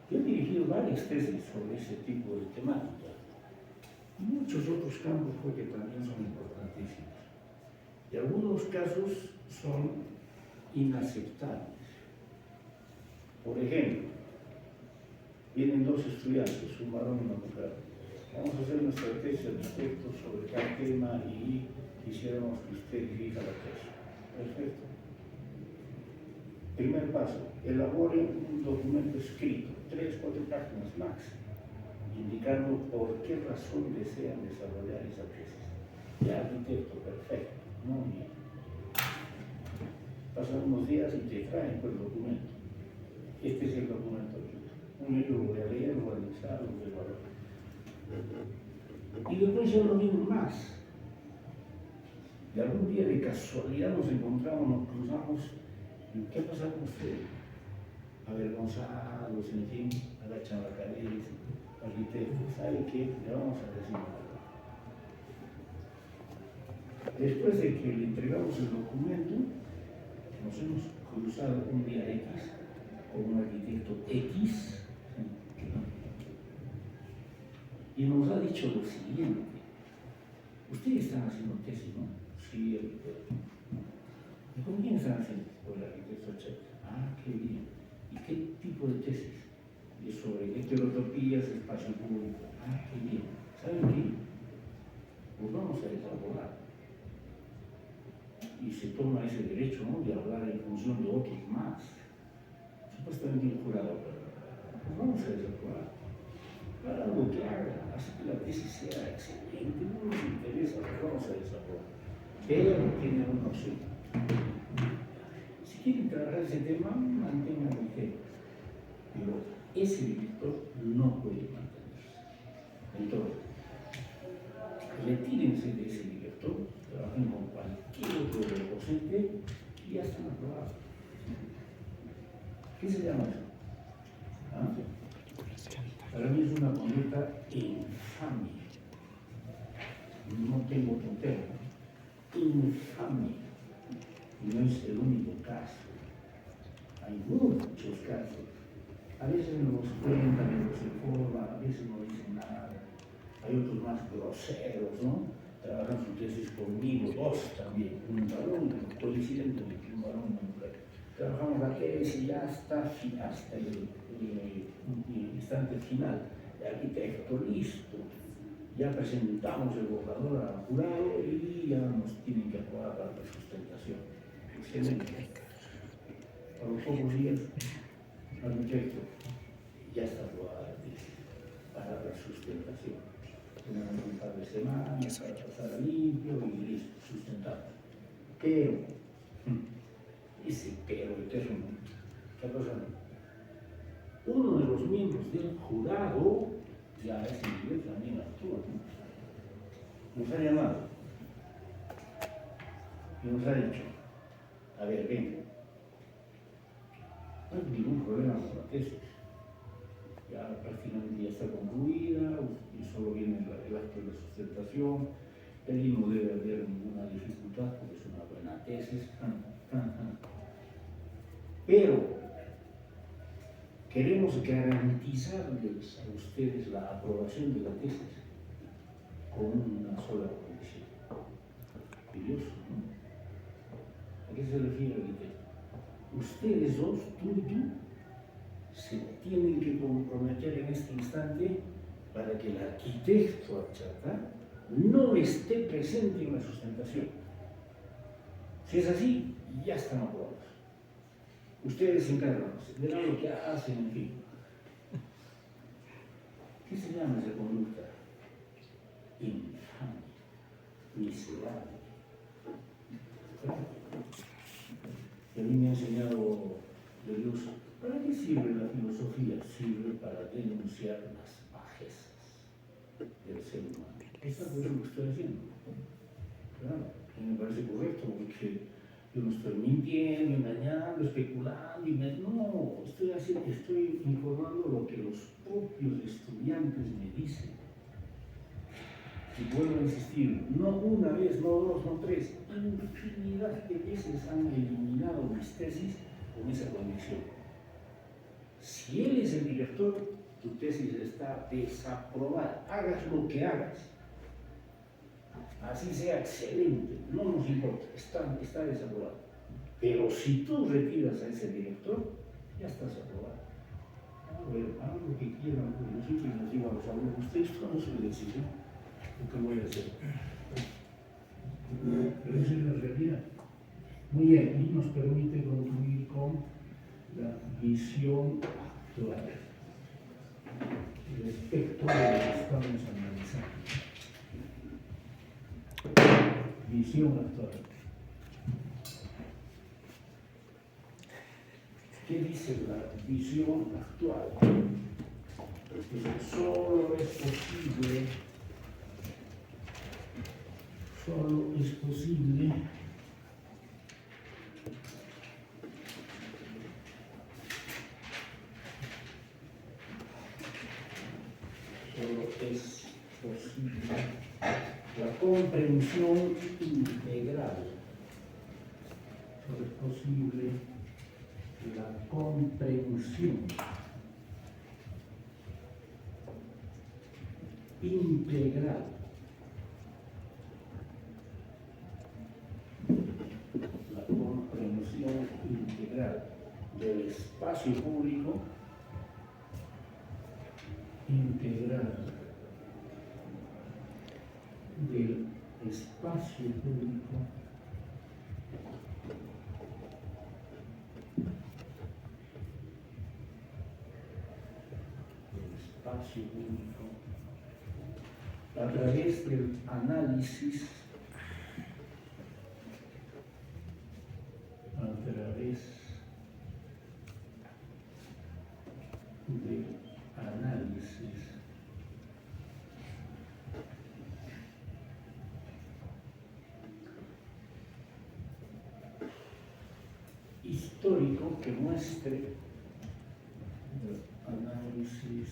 Yo he dirigido varias tesis sobre ese tipo de temática. Muchos otros campos creo que también son importantísimos. Y algunos casos son inaceptables. Por ejemplo, vienen dos estudiantes, un varón y una mujer. Vamos a hacer nuestra tesis de arquitecto sobre tal tema y quisiéramos que usted dirija la tesis. Perfecto. Primer paso, elabore un documento escrito, 3-4 páginas máximo, indicando por qué razón desean desarrollar esa tesis. Ya arquitecto, perfecto, muy bien. Pasan unos días y te traen el documento. Este es el documento. Yo lo voy a leer, lo voy a analizar, lo voy a evaluar. Y después ya no vienen más. Y algún día de casualidad nos encontramos, nos cruzamos. ¿Y qué pasa con usted? Avergonzados, en fin, agachan la cabeza. Arquitecto, ¿sabe qué? Le vamos a decir algo. Después de que le entregamos el documento, nos hemos cruzado un día X con un arquitecto X y nos ha dicho lo siguiente: ustedes están haciendo tesis, ¿no? Sí, arquitecto. ¿Y con quién están haciendo? Con el arquitecto Checa. Ah, qué bien. ¿Y qué tipo de tesis? Y sobre heterotopías, espacio público. Ah, qué bien. ¿Saben qué? Pues vamos a elaborar. Y se toma ese derecho, ¿no?, de hablar en función de otros más. Supuestamente un jurado. Pues vamos a elaborar. Para algo que haga, así que la tesis sea excelente, no nos interesa, pero vamos a desarrollar. Pero tiene una opción. Si quieren trabajar ese tema, mantengan el tema. Pero ese director no puede mantenerse. Entonces, retírense de ese director, trabajen con cualquier otro docente y ya están aprobados. ¿Qué se llama eso? ¿Ah? Para mí es una conducta infame. No tengo otro término. Infame. Y no es el único caso. Hay muchos casos. A veces nos cuentan, nos informan, a veces no dicen nada. Hay otros más groseros, ¿no? Trabajan su tesis conmigo, dos también, un varón, coincidentemente, un varón y una mujer. trabajamos la tesis ya hasta el instante final. El arquitecto, listo. Ya presentamos el borrador al jurado y ya nos tienen que aprobar para la sustentación. Excelente. A los pocos días, arquitecto, ya está aprobada la tesis para la sustentación. Tenemos un par de semanas para pasar a limpio y listo, sustentado. Pero, ese pero eterno, ¿qué cosa? Uno de los miembros del jurado, ya a ese nivel también actúa, ¿no? Nos ha llamado y nos ha dicho, a ver, ven, no hay ningún problema con la tesis, ya prácticamente ya está concluida y solo viene el acto de sustentación, ahí no debe haber ninguna dificultad porque es una buena tesis, pero queremos garantizarles a ustedes la aprobación de la tesis con una sola condición. Curioso, ¿no? ¿A qué se refiere el arquitecto? Ustedes dos, tú y tú, se tienen que comprometer en este instante para que el arquitecto Achata no esté presente en la sustentación. Si es así, ya están aprobados. Ustedes se encargan, verán lo que hacen, en fin. ¿Qué se llama esa conducta? Infame, miserable. Y a mí me ha enseñado de Dios, ¿para qué sirve la filosofía? Sirve para denunciar las bajezas del ser humano. Esa es lo que estoy haciendo. Claro, y me parece correcto, porque yo no estoy mintiendo, engañando, especulando, no, estoy informando lo que los propios estudiantes me dicen. Y vuelvo a insistir, no una vez, no dos, no tres, infinidad de veces han eliminado mis tesis con esa condición. Si él es el director, tu tesis está desaprobada, hagas lo que hagas. Así sea excelente, no nos importa, está desaprobado. Pero si tú retiras a ese director, ya estás aprobado. Hagan lo que quieran, yo siempre les digo a los alumnos, ustedes toman su decisión, lo que voy a hacer. Pero esa es la realidad. Muy bien, y nos permite concluir con la visión actual respecto de lo que estamos analizando. Visión actual. ¿Qué dice la visión actual? Que solo es posible la comprensión integral. Solo es posible la comprensión integral del espacio público integral del espacio público a través del análisis histórico que muestre el análisis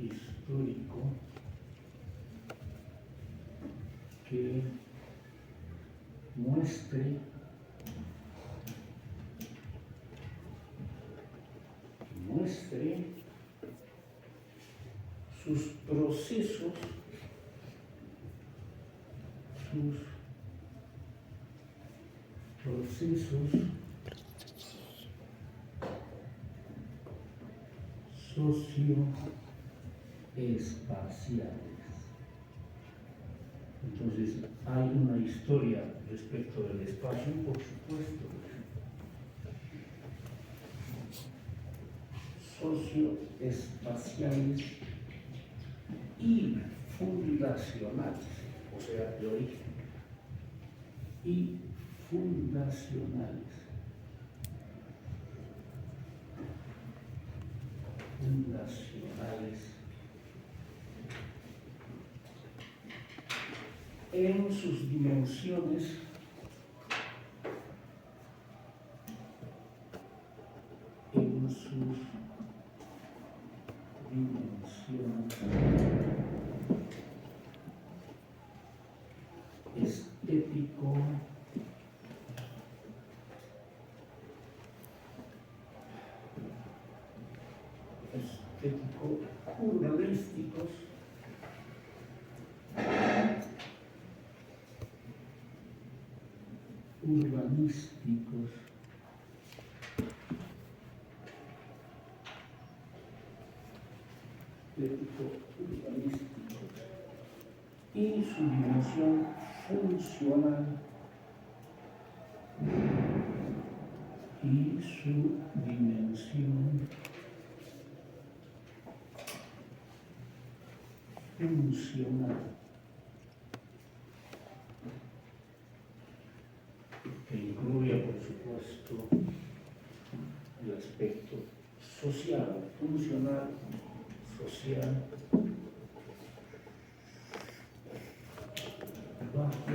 histórico que muestre sus procesos socioespaciales. Entonces, hay una historia respecto del espacio, por supuesto, socioespaciales y fundacionales, o sea, de origen, y fundacionales. En sus dimensiones estético, urbanísticos, urbanísticos y su dimensión funcional que incluye, por supuesto, el aspecto social, funcional, social, bajo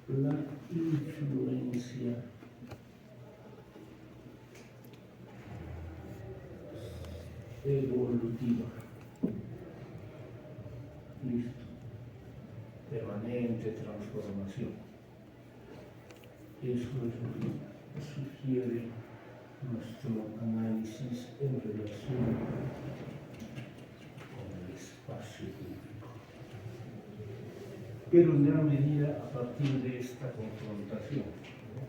la influencia evolutiva. Listo. Permanente transformación. Eso es lo que sugiere nuestro análisis en relación con el espacio público. Pero en gran medida a partir de esta confrontación, ¿no?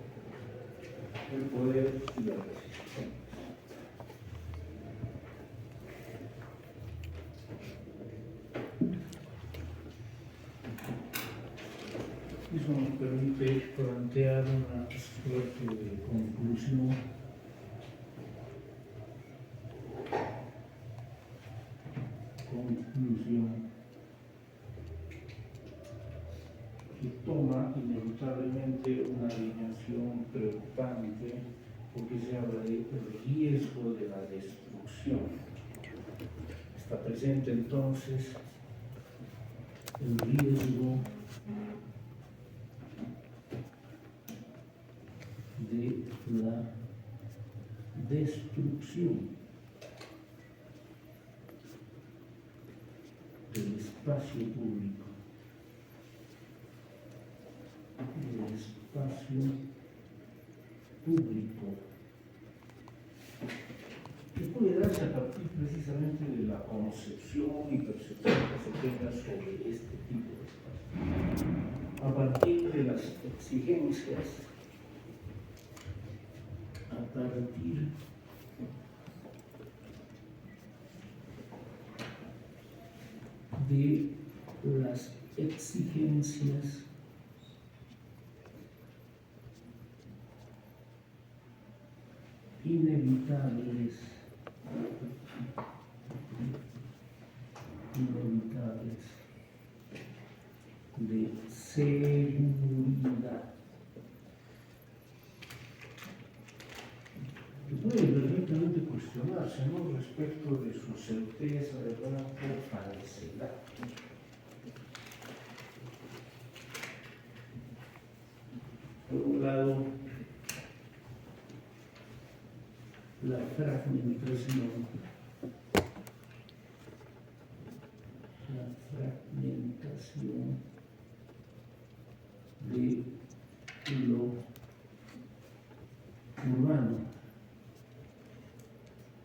El poder y la resistencia. Eso nos permite plantear una suerte de conclusión que toma inevitablemente una dimensión preocupante porque se habla de riesgo de la destrucción. Está presente entonces el riesgo de la destrucción del espacio público, que puede darse a partir precisamente de la concepción y percepción que se tenga sobre este tipo de espacio, a partir de las exigencias, a partir de las exigencias inevitables de seguridad. Que puede perfectamente cuestionarse, ¿no?, respecto de su certeza, verdad o falsedad. Por un lado, la fragmentación de lo urbano,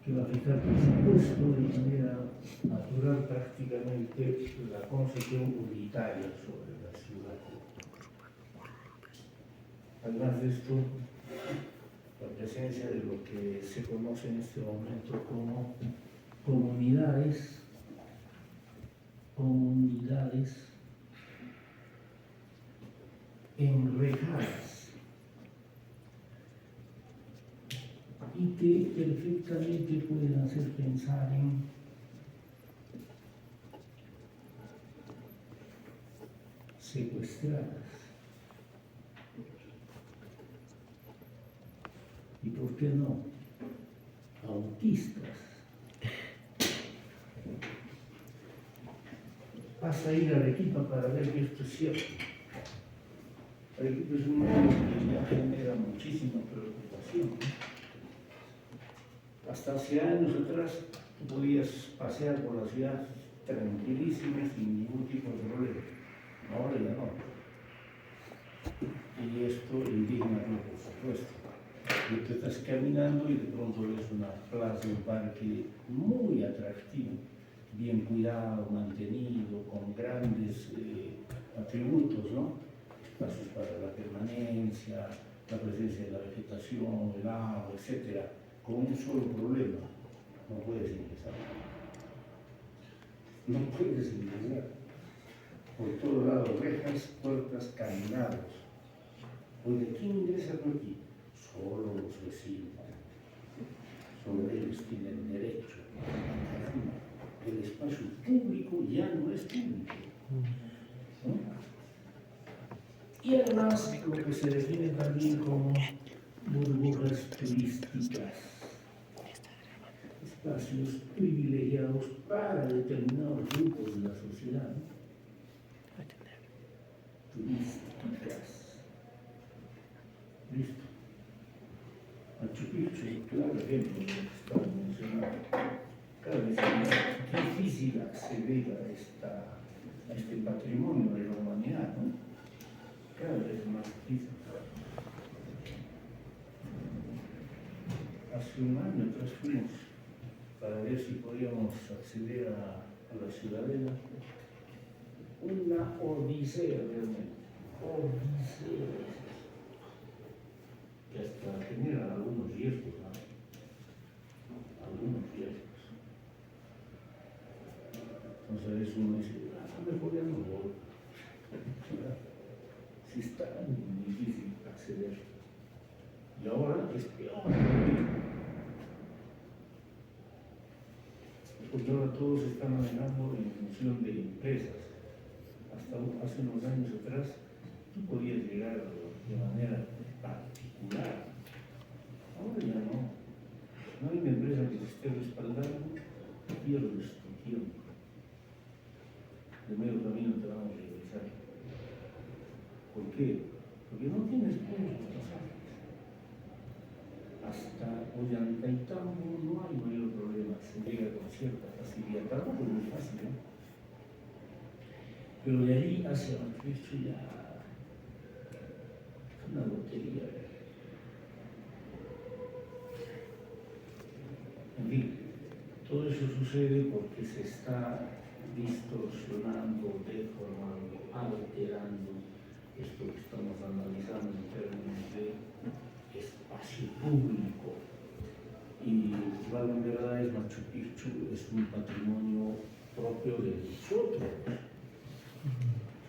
que va a afectar, por supuesto, de manera natural prácticamente la concepción unitaria sobre la ciudad. Además de esto, presencia de lo que se conoce en este momento como comunidades enrejadas y que perfectamente pueden hacer pensar en secuestradas y, ¿por qué no?, autistas. Basta ir a Arequipa para ver que esto es cierto. Arequipa es un mundo que ya genera muchísima preocupación. Hasta hace años atrás tú podías pasear por la ciudad tranquilísimo sin ningún tipo de problema. Ahora ya no. Y esto indigna, por supuesto. Y tú estás caminando y de pronto ves una plaza, un parque muy atractivo, bien cuidado, mantenido, con grandes atributos, ¿no? Espacios para la permanencia, la presencia de la vegetación, el agua, etc. Con un solo problema: no puedes ingresar. No puedes ingresar. Por todo lado, rejas, puertas, candados. Oye, ¿quién ingresa por aquí? Solo los vecinos. Solo ellos tienen derecho. Caramba, el espacio público ya no es público, ¿no? Y además, lo que se define también como burbujas turísticas, espacios privilegiados para determinados grupos de la sociedad, ¿no? Turísticas. Listo. Machu Picchu, claro ejemplo de lo que estaba mencionando. Cada vez es más difícil acceder a este patrimonio de la humanidad, ¿no? Cada vez es más difícil. Hace un año atrás fuimos para ver si podíamos acceder a la ciudadela. Una odisea realmente. Odisea. Que hasta genera algunos riesgos, ¿no? Algunos riesgos. Entonces uno dice, mejor ya no voy. Si está muy difícil acceder. Y ahora es peor. Porque ahora todos se están manejando en función de empresas. Hasta hace unos años atrás, tú podías llegar de manera particular. Ahora ya no. No hay una empresa que te esté respaldando, pierdes tu tiempo. De medio camino te van a regresar. ¿Por qué? Porque no tienes puntos pasajes. Hasta Ollantaytambo no hay mayor problema, se llega con cierta facilidad. Tampoco es muy fácil, ¿no? Pero de ahí hacia Machu Picchu ya es una lotería. En fin, todo eso sucede porque se está distorsionando, deformando, alterando esto que estamos analizando en términos de espacio público. Y la verdad es Machu Picchu es un patrimonio propio de nosotros.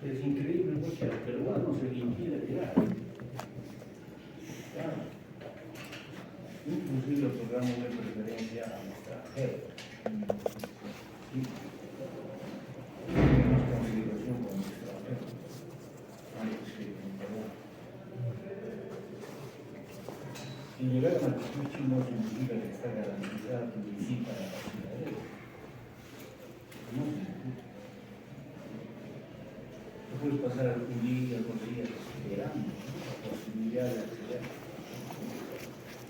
Es increíble porque al peruano se le impide llegar. Claro. Inclusive otorgamos de preferencia a extranjeros. Sí. Tenemos consideración como extranjeros antes que en Perú. Y llegar a Machu Picchu no significa que está garantizada tu visita a la ciudadela. No significa. Tú puedes pasar un día, 2 días esperando la posibilidad de acceder.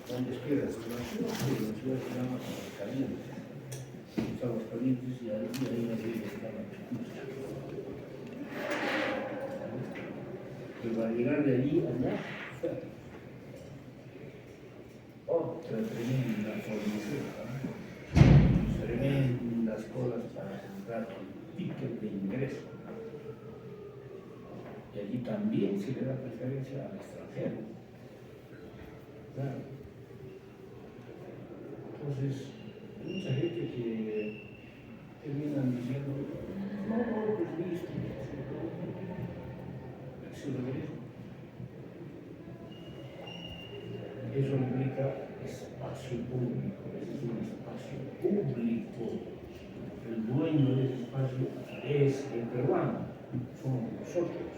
¿Dónde esperas? La ciudad se llama Aguascalientes. Es Aguascalientes y ahí arriba está Machu Picchu. Pero para llegar de allí a allá, otra tremenda formación, tremendas colas para comprar el ticket de ingreso. Y allí también se le da preferencia al extranjero. Claro. Entonces, hay mucha gente que terminan diciendo, no, pues listo, se lo merezco. Eso implica espacio público, ese es un espacio público. El dueño de ese espacio es el peruano, somos nosotros.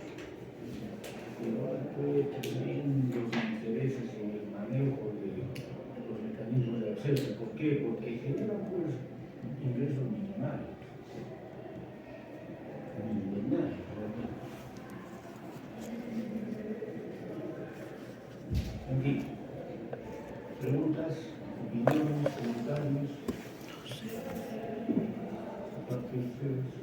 Pero hay tremendos intereses en el manejo de los mecanismos de acceso. ¿Por qué? Porque generan pues ingresos millonarios. Millonarios, realmente. En fin, preguntas, opiniones, comentarios. Aparte de ustedes.